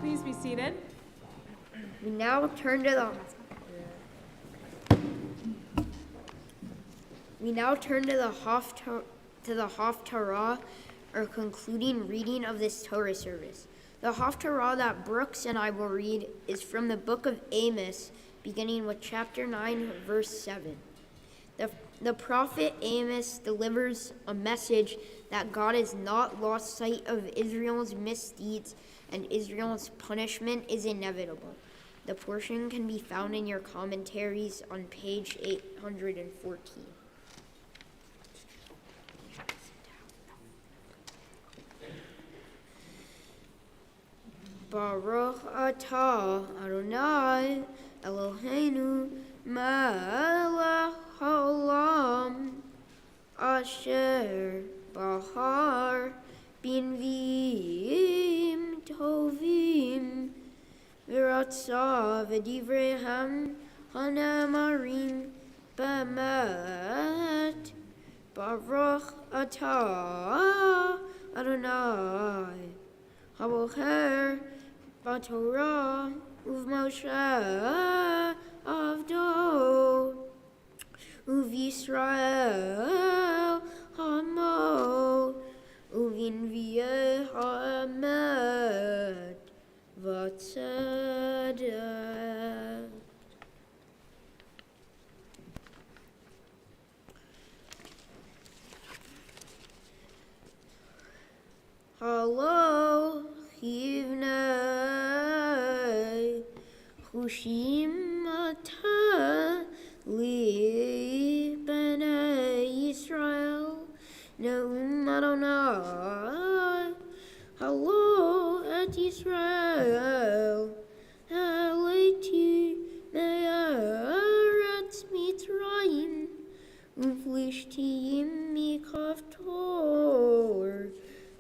B: Please be seated.
C: We now turn to the Haftarah, or concluding reading of this Torah service. The Haftarah that Brooks and I will read is from the book of Amos, beginning with chapter 9, verse 7. The prophet Amos delivers a message that God has not lost sight of Israel's misdeeds and Israel's punishment is inevitable. The portion can be found in your commentaries on page 814. Baruch atah Adonai Eloheinu melech haolam asher bahar b'nviim tovim v'ratza v'divreihem hanemarim b'emet. Baruch atah Adonai Habocher Batorah Uvmoshe Avdo Uvisrael Hamo Uvinvieh Haemet Vatzedek. Hello, Hivnei Hushim Atah Li Bnei Yisrael Neum Adonai. Hello, et Yisrael Haleti Me'eretz Mitzrayim Uflishtiim Mikaftor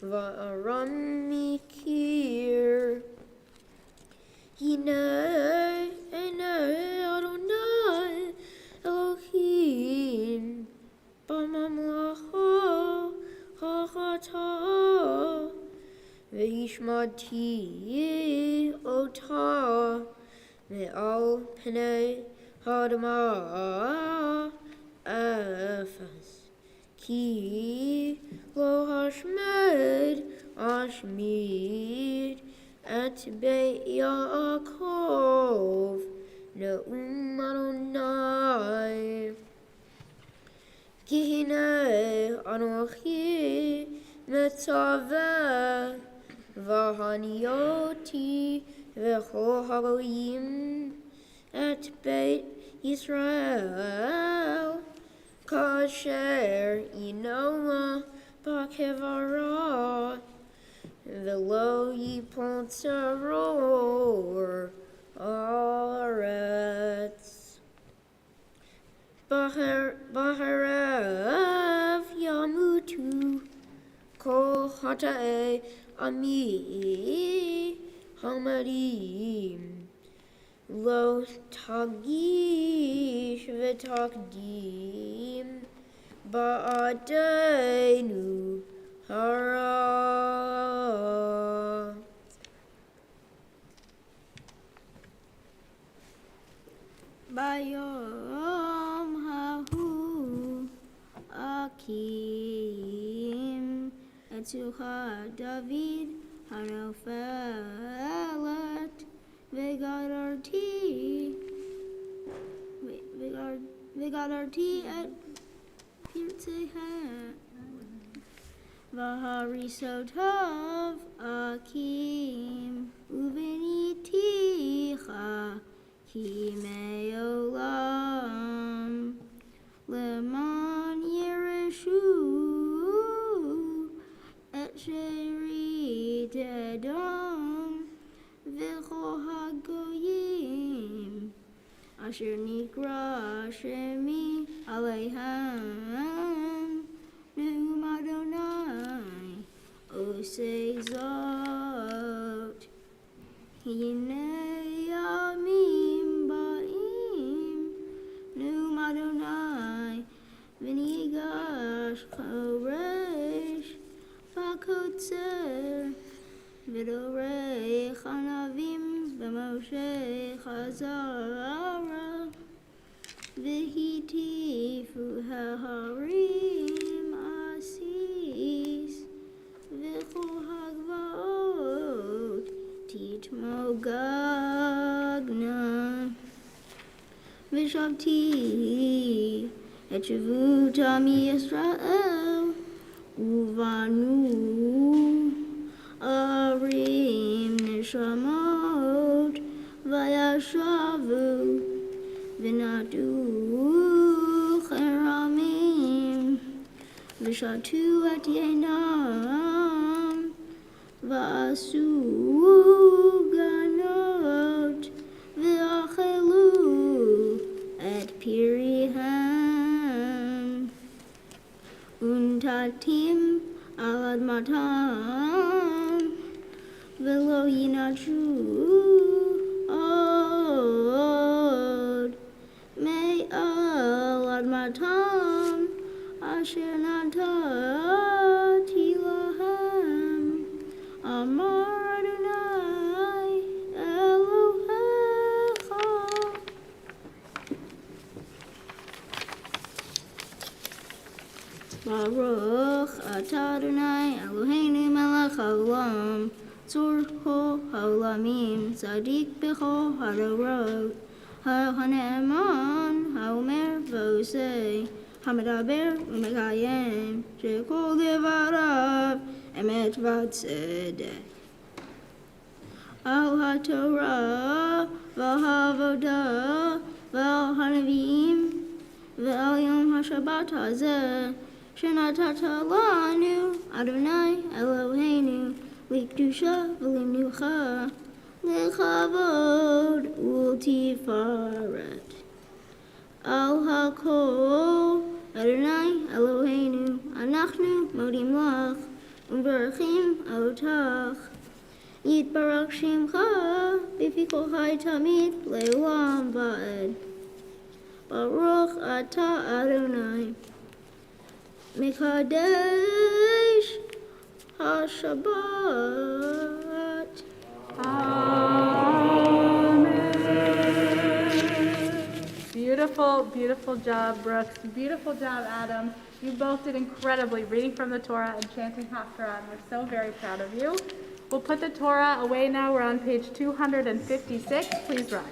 C: Va'aram mikir. Hinei enei Adonai Elohim b'mamlacha hachata ve'hishmati ota me'al pnei hadama אפס. כי לא אשמיד את בית יעקב, נאום אדוני. כי הנה אנוכי מצווה, והניותי וכל הגויים את בית ישראל, כאשר ינוע בקברה, ולא ייפול צרור הארץ. בחרב ימותו כל חטאי עמי המרים, לא תגיש ותקדים בעדנו הרע.
E: ביום ההוא אקים את סוכת דוד הנופלת, וגררתי את פרציהם, והריסותיו אקים, ובניתיך כי מעולם, למען ירשו את שארית אדום וכל הגויים אשר נקרא שמי עליהם, נאום אדוני עושה זאת. הנה ימים באים, נאום אדוני, וניגש חורש בקוצר, ודורך ענבים במשה חזרה, והטיפו ההרים עסיס, וכל הגבעות תתמוגגנה. ושבתי את שבות עמי ישראל, ובנו ערים נשמות, וישבו ונטעו כרמים, ושתו את יינם, ועשו גנות, ואכלו את פריהם, ונטעתים על אדמתם, ולא ינטשו עוד מעל אדמתם אשר נתתי להם, אמר אדוני אלוהיך. ברוך אתה אדוני אלוהינו מלך העולם, צור כל העולמים, צדיק בכל הדורות, הנאמן, האומר ועושה, המדבר ומקיים, שכל דבריו אמת וצדק. על התורה ועל העבודה ועל הנביאים ועל יום השבת הזה, שנתת לנו, אדוני אלוהינו, לקדושה ולמנוחה, לכבוד ולתפארת. על הכל, אדוני אלוהינו, אנחנו מודים לך ומברכים אותך. יתברך שמך בפי כל חי תמיד לעולם ועד. ברוך אתה אדוני, מקדש השבת.
B: Amen. Beautiful. beautiful job, Brooks. Beautiful job, Adam. You both did incredibly reading from the Torah and chanting Haftarah. We're so very proud of you. We'll put the Torah away now. We're on page 256. Please rise.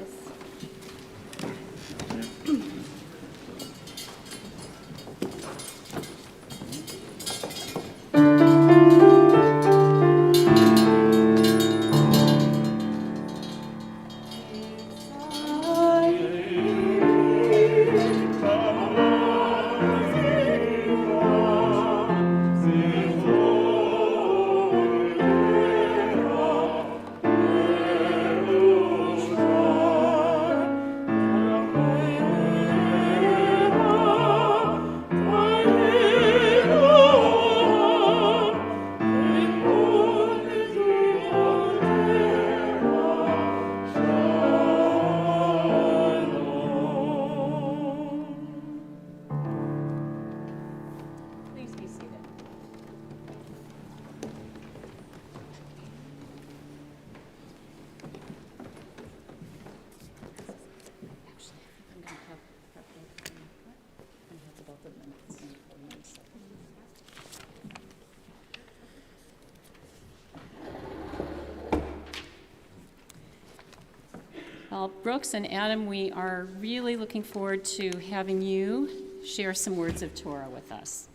A: Well, Brooks and Adam, we are really looking forward to having you share some words of Torah with us.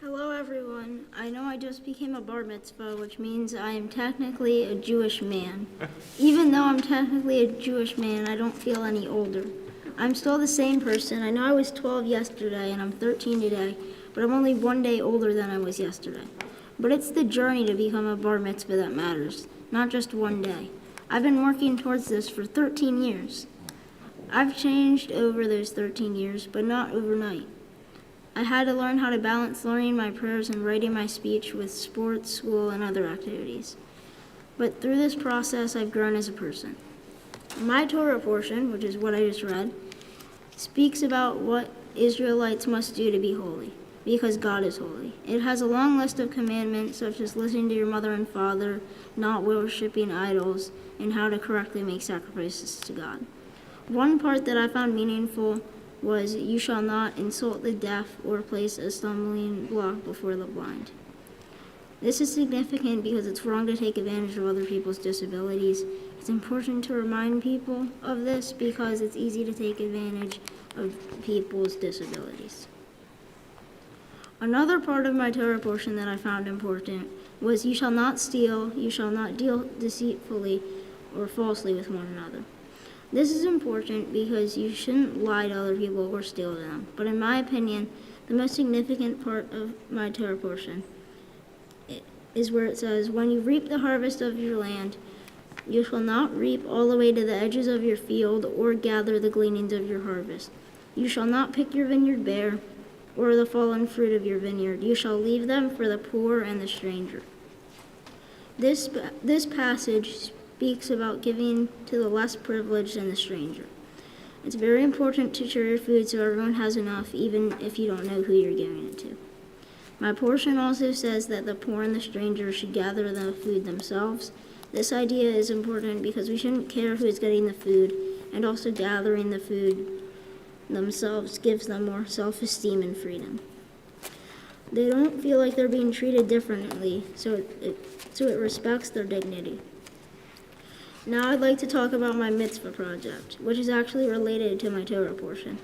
E: Hello, everyone. I know I just became a bar mitzvah, which means I am technically a Jewish man. Even though I'm technically a Jewish man, I don't feel any older. I'm still the same person. I know I was 12 yesterday, and I'm 13 today, but I'm only one day older than I was yesterday. But it's the journey to become a bar mitzvah that matters, not just one day. I've been working towards this for 13 years. I've changed over those 13 years, but not overnight. I had to learn how to balance learning my prayers and writing my speech with sports, school, and other activities. But through this process, I've grown as a person. My Torah portion, which is what I just read, speaks about what Israelites must do to be holy, because God is holy. It has a long list of commandments, such as listening to your mother and father, not worshiping idols, and how to correctly make sacrifices to God. One part that I found meaningful was, you shall not insult the deaf or place a stumbling block before the blind. This is significant because it's wrong to take advantage of other people's disabilities. It's important to remind people of this because it's easy to take advantage of people's disabilities. Another part of my Torah portion that I found important was, you shall not steal, you shall not deal deceitfully or falsely with one another. This is important because you shouldn't lie to other people or steal to them. But in my opinion, the most significant part of my Torah portion is where it says, when you reap the harvest of your land, you shall not reap all the way to the edges of your field or gather the gleanings of your harvest. You shall not pick your vineyard bare or the fallen fruit of your vineyard. You shall leave them for the poor and the stranger. This passage speaks about giving to the less privileged and the stranger. It's very important to share your food so everyone has enough, even if you don't know who you're giving it to. My portion also says that the poor and the stranger should gather the food themselves. This idea is important because we shouldn't care who is getting the food, and also gathering the food themselves gives them more self-esteem and freedom. They don't feel like they're being treated differently, so it respects their dignity. Now I'd like to talk about my Mitzvah project, which is actually related to my Torah portion.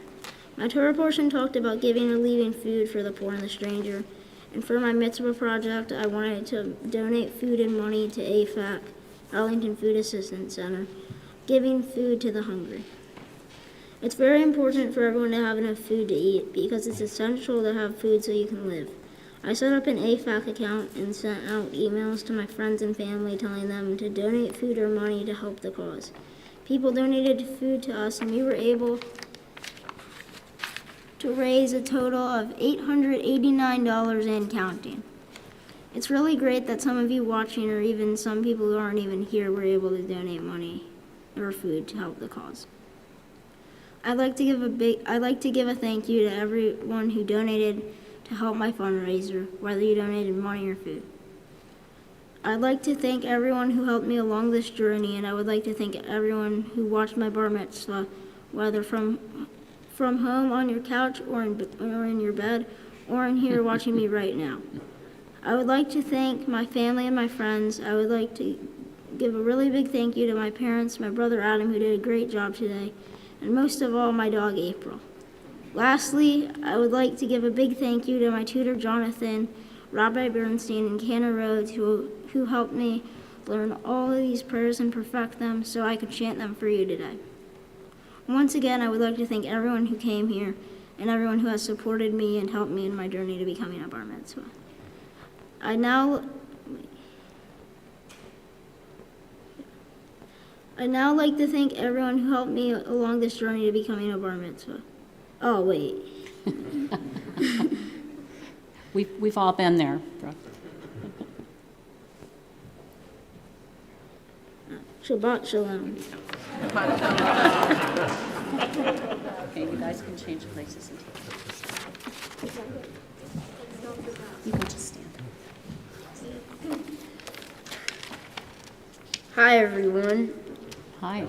E: My Torah portion talked about giving or leaving food for the poor and the stranger, and for my Mitzvah project, I wanted to donate food and money to AFAC, Arlington Food Assistance Center, giving food to the hungry. It's very important for everyone to have enough food to eat because it's essential to have food so you can live. I set up an AFAC account and sent out emails to my friends and family telling them to donate food or money to help the cause. People donated food to us, and we were able to raise a total of $889 and counting. It's really great that some of you watching, or even some people who aren't even here, were able to donate money or food to help the cause. I'd like to give a thank you to everyone who donated to help my fundraiser, whether you donated money or food. I'd like to thank everyone who helped me along this journey, and I would like to thank everyone who watched my bar mitzvah whether from home on your couch or in your bed or in here watching me right now. I would like to thank my family and my friends. I would like to give a really big thank you to my parents, my brother Adam, who did a great job today, and most of all, my dog April. Lastly, I would like to give a big thank you to my tutor Jonathan, Rabbi Bernstein, and Cantor Rhodes, who helped me learn all of these prayers and perfect them so I could chant them for you today. Once again, I would like to thank everyone who came here and everyone who has supported me and helped me in my journey to becoming a bar mitzvah. I'd now like to thank everyone who helped me along this journey to becoming a bar mitzvah. Oh, wait.
A: We've all been there, Brooke.
E: Shabbat shalom.
A: Okay, you guys can change places and take this. You can just stand.
C: Hi, everyone.
A: Hi.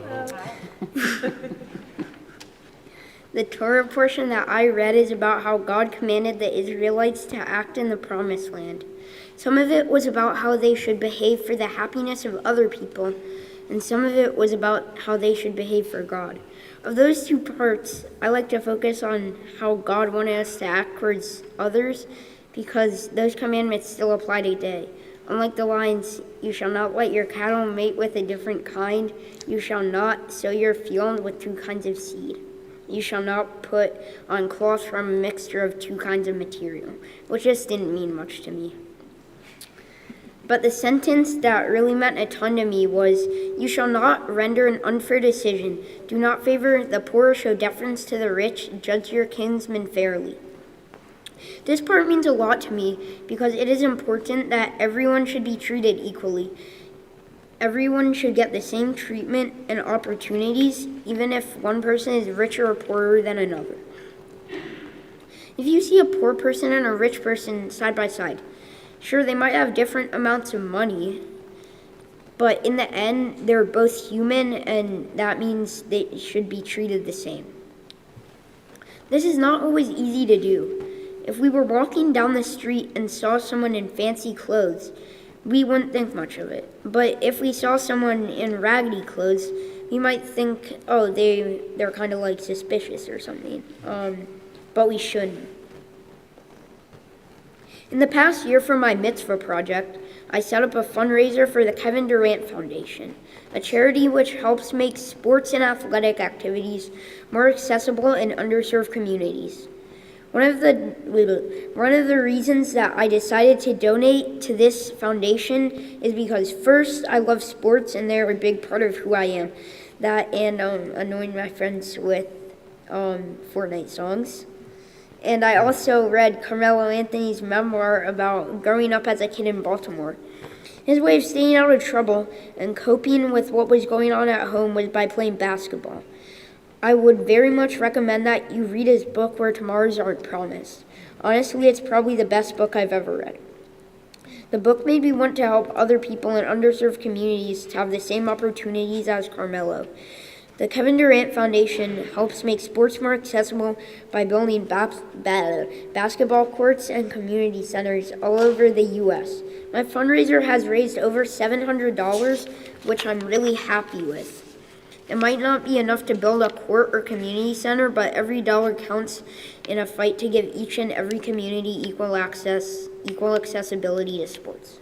C: The Torah portion that I read is about how God commanded the Israelites to act in the Promised Land. Some of it was about how they should behave for the happiness of other people, and some of it was about how they should behave for God. Of those two parts, I like to focus on how God wanted us to act towards others, because those commandments still apply today. Unlike the lines, "You shall not let your cattle mate with a different kind. You shall not sow your field with two kinds of seed. You shall not put on cloth from a mixture of two kinds of material," which just didn't mean much to me. But the sentence that really meant a ton to me was, "You shall not render an unfair decision. Do not favor the poor, show deference to the rich, judge your kinsmen fairly." This part means a lot to me because it is important that everyone should be treated equally. Everyone should get the same treatment and opportunities, even if one person is richer or poorer than another. If you see a poor person and a rich person side by side, sure, they might have different amounts of money, but in the end, they're both human, and that means they should be treated the same. This is not always easy to do. If we were walking down the street and saw someone in fancy clothes, we wouldn't think much of it. But if we saw someone in raggedy clothes, we might think, oh, they're kind of like suspicious or something. But we shouldn't. In the past year for my Mitzvah project, I set up a fundraiser for the Kevin Durant Foundation, a charity which helps make sports and athletic activities more accessible in underserved communities. One of the reasons that I decided to donate to this foundation is because, first, I love sports and they're a big part of who I am. That and annoying my friends with Fortnite songs. And I also read Carmelo Anthony's memoir about growing up as a kid in Baltimore. His way of staying out of trouble and coping with what was going on at home was by playing basketball. I would very much recommend that you read his book, Where Tomorrows Aren't Promised. Honestly, it's probably the best book I've ever read. The book made me want to help other people in underserved communities to have the same opportunities as Carmelo. The Kevin Durant Foundation helps make sports more accessible by building basketball courts and community centers all over the U.S. My fundraiser has raised over $700, which I'm really happy with. It might not be enough to build a court or community center, but every dollar counts in a fight to give each and every community equal accessibility to sports.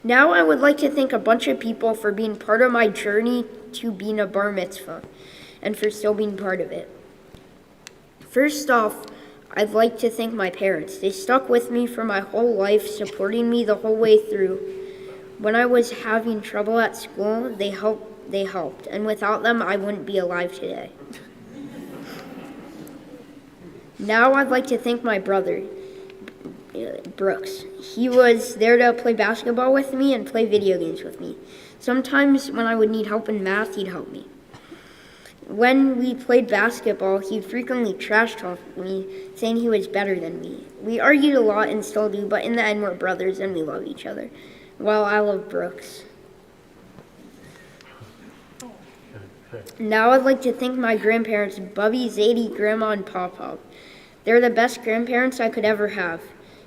C: Now I would like to thank a bunch of people for being part of my journey to being a bar mitzvah and for still being part of it. First off, I'd like to thank my parents. They stuck with me for my whole life, supporting me the whole way through. When I was having trouble at school, they helped, and without them, I wouldn't be alive today. Now I'd like to thank my brother, Brooks. He was there to play basketball with me and play video games with me. Sometimes when I would need help in math, he'd help me. When we played basketball, he'd frequently trash talk me, saying he was better than me. We argued a lot and still do, but in the end, we're brothers and we love each other. Well, I love Brooks. Now I'd like to thank my grandparents, Bubby, Zadie, Grandma, and Papa. They're the best grandparents I could ever have.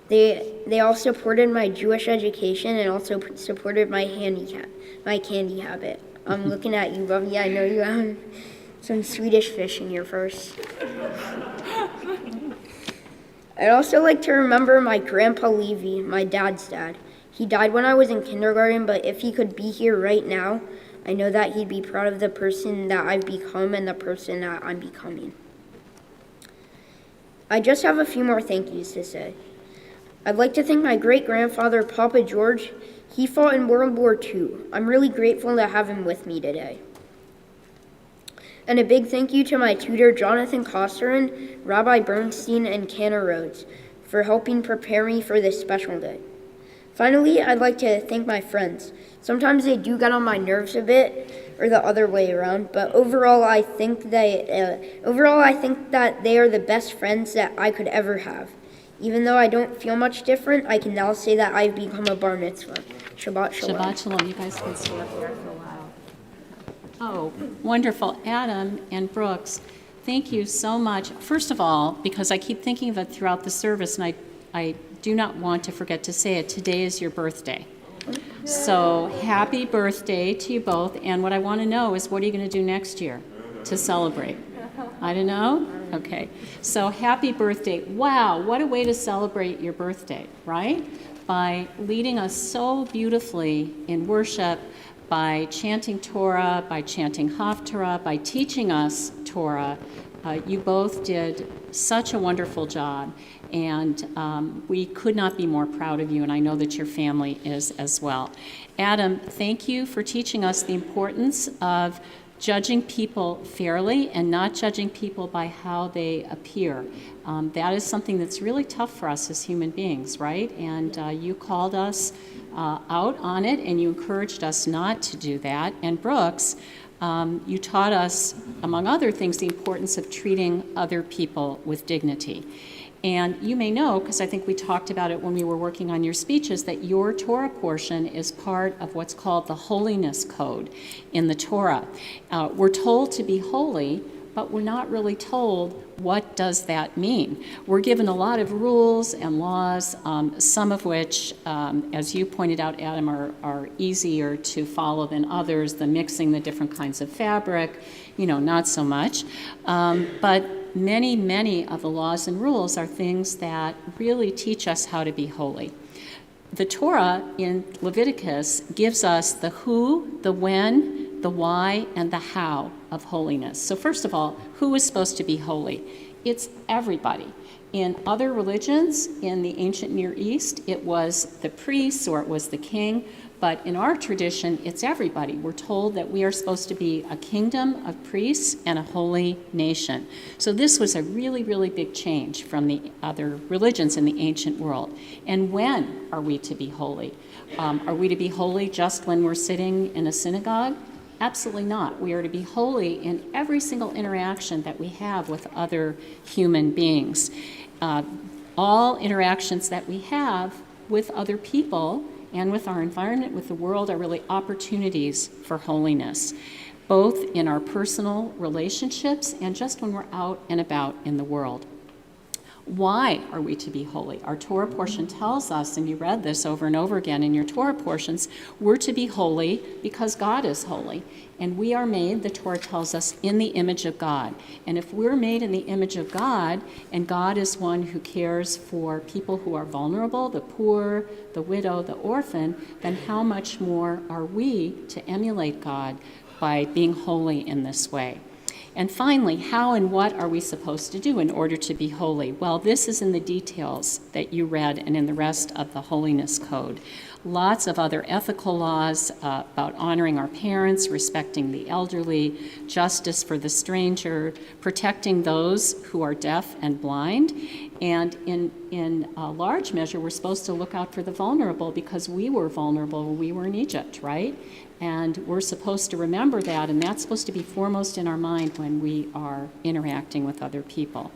C: They all supported my Jewish education and also supported my candy habit. I'm looking at you, Bubby. I know you have some Swedish fish in your purse. I'd also like to remember my grandpa Levy, my dad's dad. He died when I was in kindergarten, but if he could be here right now, I know that he'd be proud of the person that I've become and the person that I'm becoming. I just have a few more thank yous to say. I'd like to thank my great-grandfather, Papa George. He fought in World War II. I'm really grateful to have him with me today. And a big thank you to my tutor, Jonathan Costerin, Rabbi Bernstein, and Cantor Rhodes for helping prepare me for this special day. Finally, I'd like to thank my friends. Sometimes they do get on my nerves a bit, or the other way around, but overall I think that they are the best friends that I could ever have. Even though I don't feel much different, I can now say that I've become a bar mitzvah. Shabbat shalom.
A: Shabbat shalom. You guys can stay up there for a while. Oh, wonderful. Adam and Brooks, thank you so much. First of all, because I keep thinking of it throughout the service, and I do not want to forget to say it, today is your birthday. So happy birthday to you both. And what I want to know is, what are you going to do next year to celebrate? I don't know? Okay. So happy birthday. Wow, what a way to celebrate your birthday, right? By leading us so beautifully in worship, by chanting Torah, by chanting Haftarah, by teaching us Torah. You both did such a wonderful job, and we could not be more proud of you, and I know that your family is as well. Adam, thank you for teaching us the importance of judging people fairly and not judging people by how they appear. That is something that's really tough for us as human beings, right? And you called us out on it, and you encouraged us not to do that. And Brooks, you taught us, among other things, the importance of treating other people with dignity. And you may know, because I think we talked about it when we were working on your speeches, that your Torah portion is part of what's called the Holiness Code in the Torah. We're told to be holy, but we're not really told what does that mean. We're given a lot of rules and laws, some of which, as you pointed out, Adam, are easier to follow than others, the mixing the different kinds of fabric, not so much. But many of the laws and rules are things that really teach us how to be holy. The Torah in Leviticus gives us the who, the when, the why, and the how of holiness. So first of all, who is supposed to be holy? It's everybody. In other religions in the ancient Near East, it was the priests or it was the king. But in our tradition, it's everybody. We're told that we are supposed to be a kingdom of priests and a holy nation. So this was a really, really big change from the other religions in the ancient world. And when are we to be holy? Are we to be holy just when we're sitting in a synagogue? Absolutely not. We are to be holy in every single interaction that we have with other human beings. All interactions that we have with other people and with our environment, with the world, are really opportunities for holiness, both in our personal relationships and just when we're out and about in the world. Why are we to be holy? Our Torah portion tells us, and you read this over and over again in your Torah portions, we're to be holy because God is holy. And we are made, the Torah tells us, in the image of God. And if we're made in the image of God, and God is one who cares for people who are vulnerable, the poor, the widow, the orphan, then how much more are we to emulate God by being holy in this way? And finally, how and what are we supposed to do in order to be holy? Well, this is in the details that you read and in the rest of the Holiness Code. Lots of other ethical laws about honoring our parents, respecting the elderly, justice for the stranger, protecting those who are deaf and blind. And in a large measure, we're supposed to look out for the vulnerable because we were vulnerable when we were in Egypt, right? And we're supposed to remember that, and that's supposed to be foremost in our mind when we are interacting with other people.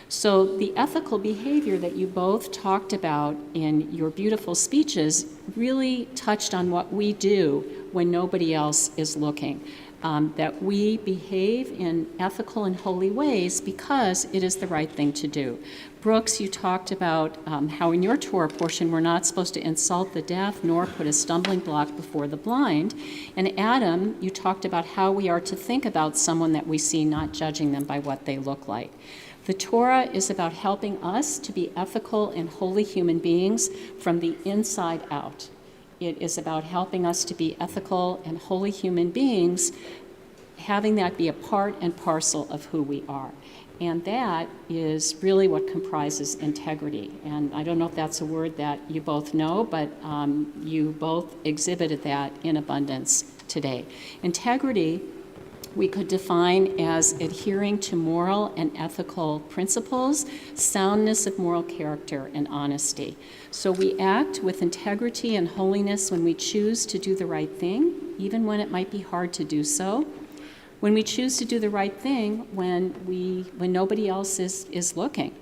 A: So the ethical behavior that you both talked about in your beautiful speeches really touched on what we do when nobody else is looking. that we behave in ethical and holy ways because it is the right thing to do. Brooks, you talked about how in your Torah portion we're not supposed to insult the deaf nor put a stumbling block before the blind. And Adam, you talked about how we are to think about someone that we see, not judging them by what they look like. The Torah is about helping us to be ethical and holy human beings from the inside out. It is about helping us to be ethical and holy human beings, having that be a part and parcel of who we are. And that is really what comprises integrity. And I don't know if that's a word that you both know, but you both exhibited that in abundance today. Integrity, we could define as adhering to moral and ethical principles, soundness of moral character, and honesty. So we act with integrity and holiness when we choose to do the right thing, even when it might be hard to do so. When we choose to do the right thing when nobody else is looking.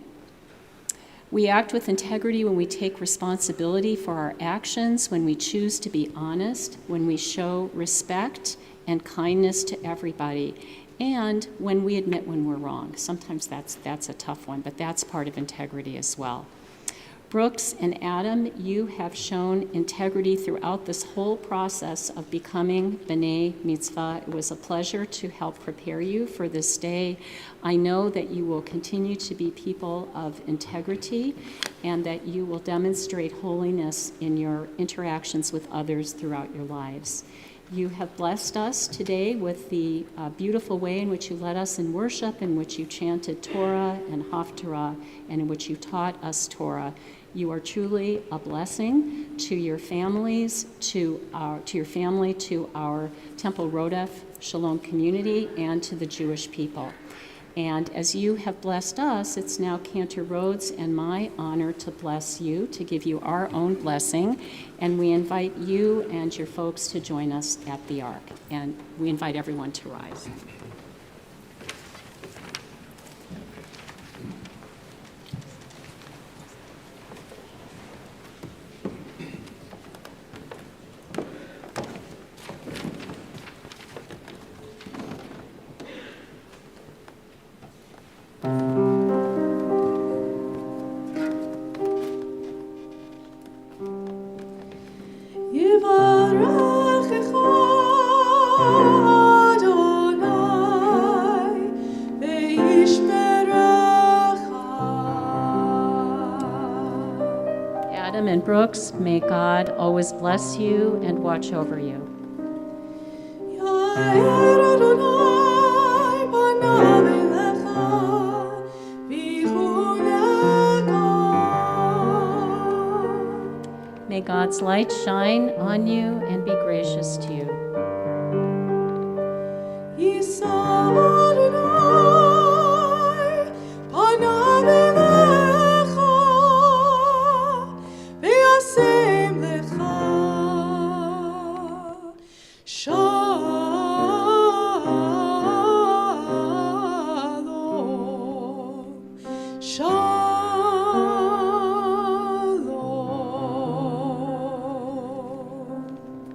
A: We act with integrity when we take responsibility for our actions, when we choose to be honest, when we show respect and kindness to everybody, and when we admit when we're wrong. Sometimes that's a tough one, but that's part of integrity as well. Brooks and Adam, you have shown integrity throughout this whole process of becoming B'nai Mitzvah. It was a pleasure to help prepare you for this day. I know that you will continue to be people of integrity and that you will demonstrate holiness in your interactions with others throughout your lives. You have blessed us today with the beautiful way in which you led us in worship, in which you chanted Torah and Haftarah, and in which you taught us Torah. You are truly a blessing to your families, to your family, to our Temple Rodef Shalom community, and to the Jewish people. And as you have blessed us, it's now Cantor Rhodes and my honor to bless you, to give you our own blessing. And we invite you and your folks to join us at the Ark. And we invite everyone to rise. Adam and Brooks, may God always bless you and watch over you. May God's light shine on you and be gracious to you.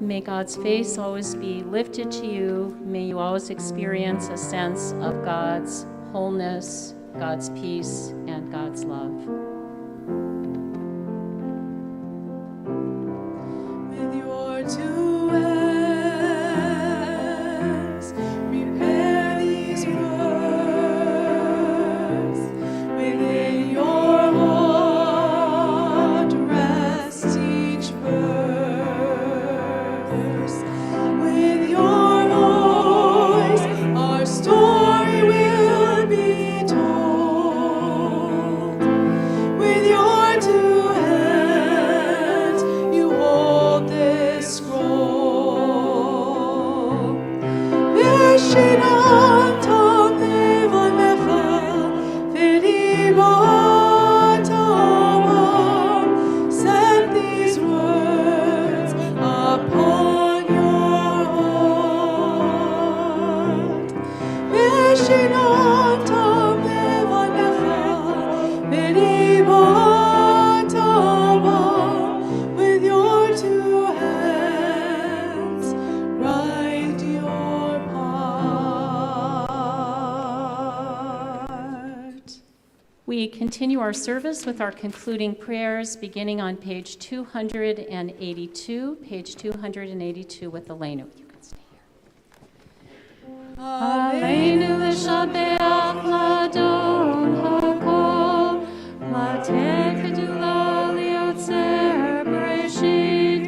A: May God's face always be lifted to you. May you always experience a sense of God's wholeness, God's peace, and God's love.
B: With your two hands, prepare these words. Within your heart, rest each verse. With your voice, our story will be told.
A: we continue our service with our concluding prayers, beginning on page 282, with Elenu. You can stay here. Elenu l'shabeach l'adon hakol, l'ateh kedula liotzer bereshit,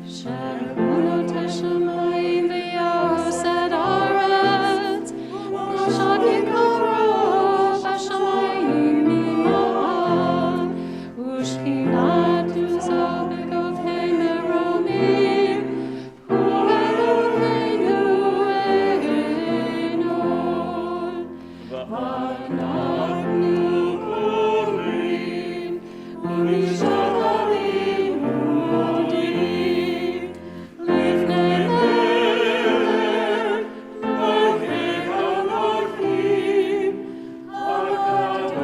A: she'emunot hashamayim v'yosed haaretz, l'shadik ha'rosh hashamayim ima'an, u'shchinat u'zah b'govhei meromim, u'eloheinu enon, v'anachnu korim, u'mishacharim u'modim, lifnei melech, Elohei Elohim, HaKadosh Baruch Hu.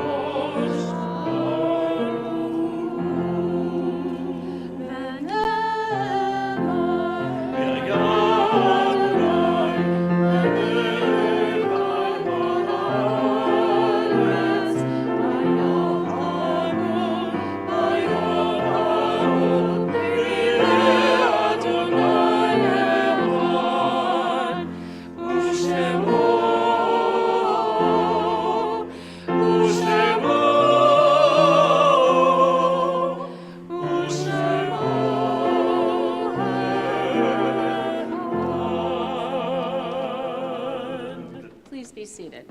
A: Please be seated.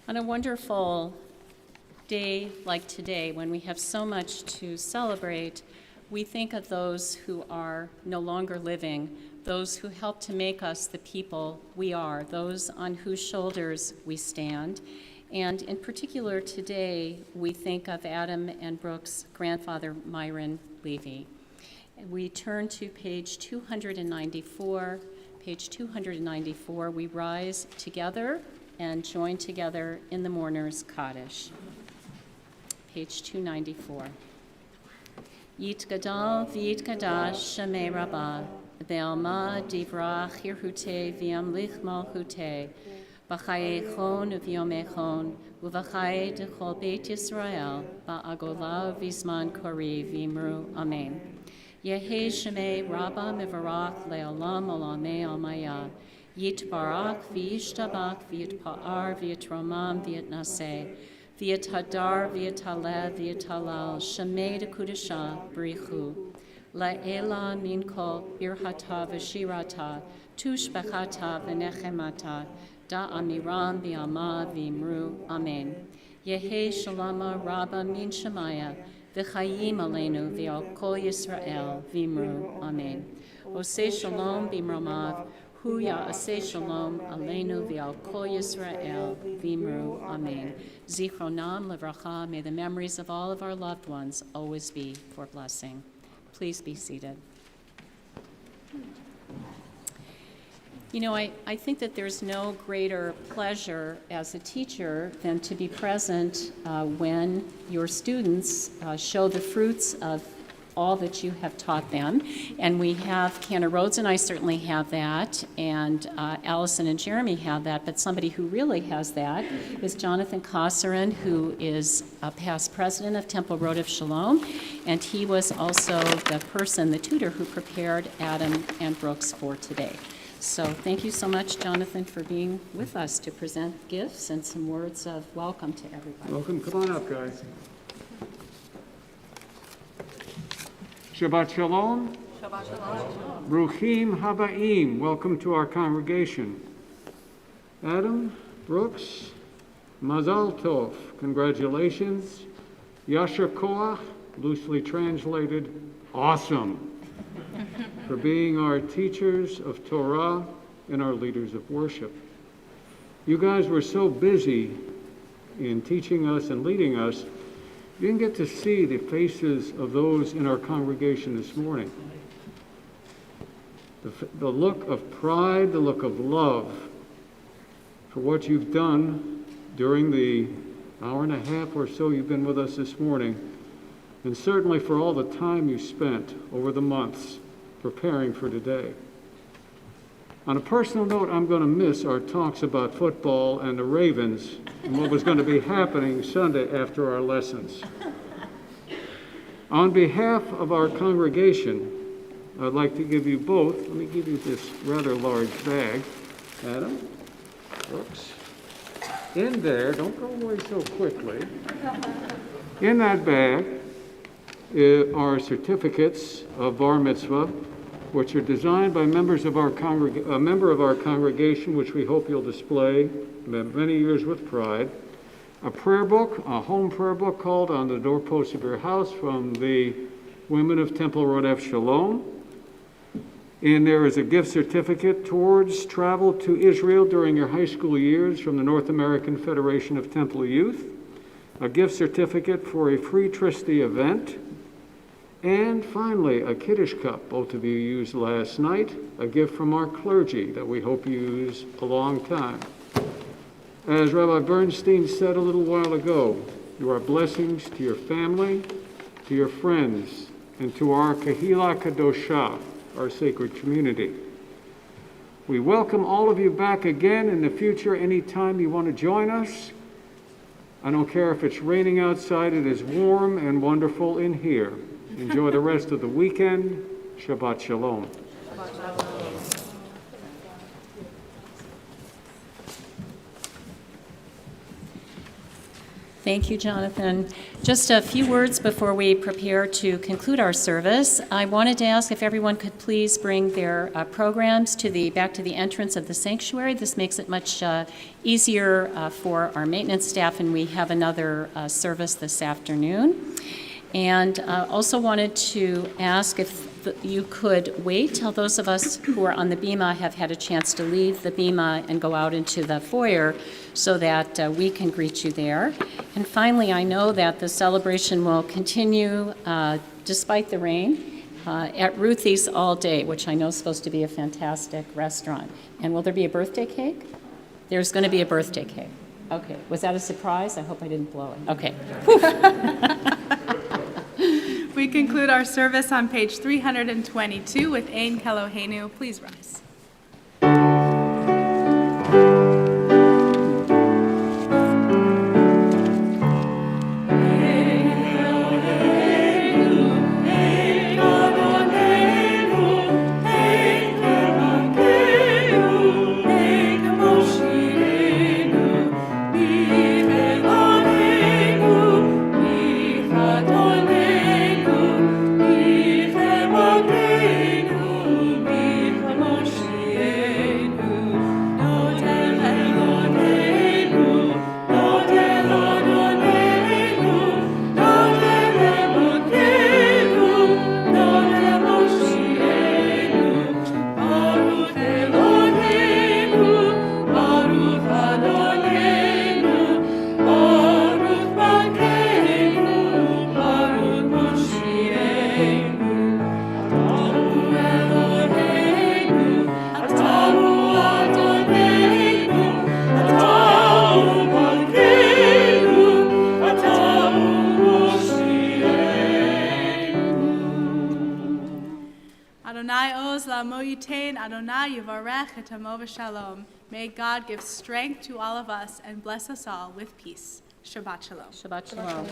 A: On a wonderful day like today, when we have so much to celebrate, we think of those who are no longer living, those who helped to make us the people we are, those on whose shoulders we stand. And in particular today, we think of Adam and Brooke's grandfather, Myron Levy. We turn to page 294. Page 294, we rise together and join together in the mourner's Kaddish. Page 294. Yitgadal v'yitgadash shemei Rabbi, Be'alma divrach hirhute v'yamlich malchute, b'chayechon v'yomechon, u'v'chaye d'chol Beit Yisrael, ba'agola v'zman kori v'imru, Amen. Yehi shemei Rabba mevarach le'olam olamei almaya, yitbarach v'yishtabach v'yitpa'ar v'yitromam v'yitnaseh, v'yithadar v'yithaleh v'yithalal, shemei d'kudasha b'richu. La'ela min kol birhata v'shirata, tushbechata v'nechemata, da amiram v'yama v'imru, Amen. Yehi shalama rabba min shemaya, v'chayim aleinu v'al kol Yisrael v'imru, Amen. Oseh shalom b'imromav, hu ya'aseh shalom aleinu v'al kol Yisrael v'imru, Amen. Zichronam levracha, may the memories of all of our loved ones always be for blessing. Please be seated. You know, I think that there's no greater pleasure as a teacher than to be present when your students show the fruits of all that you have taught them. And we have Cantor, Rhodes and I certainly have that, and Allison and Jeremy have that, but somebody who really has that is Jonathan Kosserin, who is a past president of Temple Road of Shalom, and he was also the person, the tutor, who prepared Adam and Brooks for today. So thank you so much, Jonathan, for being with us to present gifts and some words of welcome to everybody.
K: Welcome. Come on up, guys. Shabbat Shalom.
D: Shabbat Shalom.
K: Bruchim Habaim. Welcome to our congregation. Adam, Brooks, Mazal Tov. Congratulations. Yasher Koach, loosely translated, awesome, for being our teachers of Torah and our leaders of worship. You guys were so busy in teaching us and leading us, you didn't get to see the faces of those in our congregation this morning. The look of pride, the look of love for what you've done during the hour and a half or so you've been with us this morning, and certainly for all the time you spent over the months preparing for today. On a personal note, I'm going to miss our talks about football and the Ravens and what was going to be happening Sunday after our lessons. On behalf of our congregation, I'd like to give you both, let me give you this rather large bag. Adam, Brooks. In there, don't go away so quickly. In that bag are certificates of Bar Mitzvah, which are designed by members of a member of our congregation, which we hope you'll display many years with pride. A prayer book, a home prayer book called On the Doorposts of Your House from the Women of Temple Rodef Shalom. And there is a gift certificate towards travel to Israel during your high school years from the North American Federation of Temple Youth. A gift certificate for a free Tristy event. And finally, a Kiddush cup, both of you used last night, a gift from our clergy that we hope you use a long time. As Rabbi Bernstein said a little while ago, you are blessings to your family, to your friends, and to our Kahila Kadosha, our sacred community. We welcome all of you back again in the future anytime you want to join us. I don't care if it's raining outside, it is warm and wonderful in here. Enjoy the rest of the weekend. Shabbat Shalom.
A: Shabbat Shalom. Thank you, Jonathan. Just a few words before we prepare to conclude our service. I wanted to ask if everyone could please bring their programs back to the entrance of the sanctuary. This makes it much easier for our maintenance staff, and we have another service this afternoon. And also wanted to ask if you could wait till those of us who are on the bima have had a chance to leave the bima and go out into the foyer so that we can greet you there. And finally, I know that the celebration will continue despite the rain at Ruthie's all day, which I know is supposed to be a fantastic restaurant. And will there be a birthday cake? There's going to be a birthday cake. Okay. Was that a surprise? I hope I didn't blow it. Okay.
B: We conclude our service on page 322 with Ein Kelohenu. Please rise. Adonai Yivarech et Hamo v'Shalom. May God give strength to all of us and bless us all with peace. Shabbat Shalom.
A: Shabbat Shalom.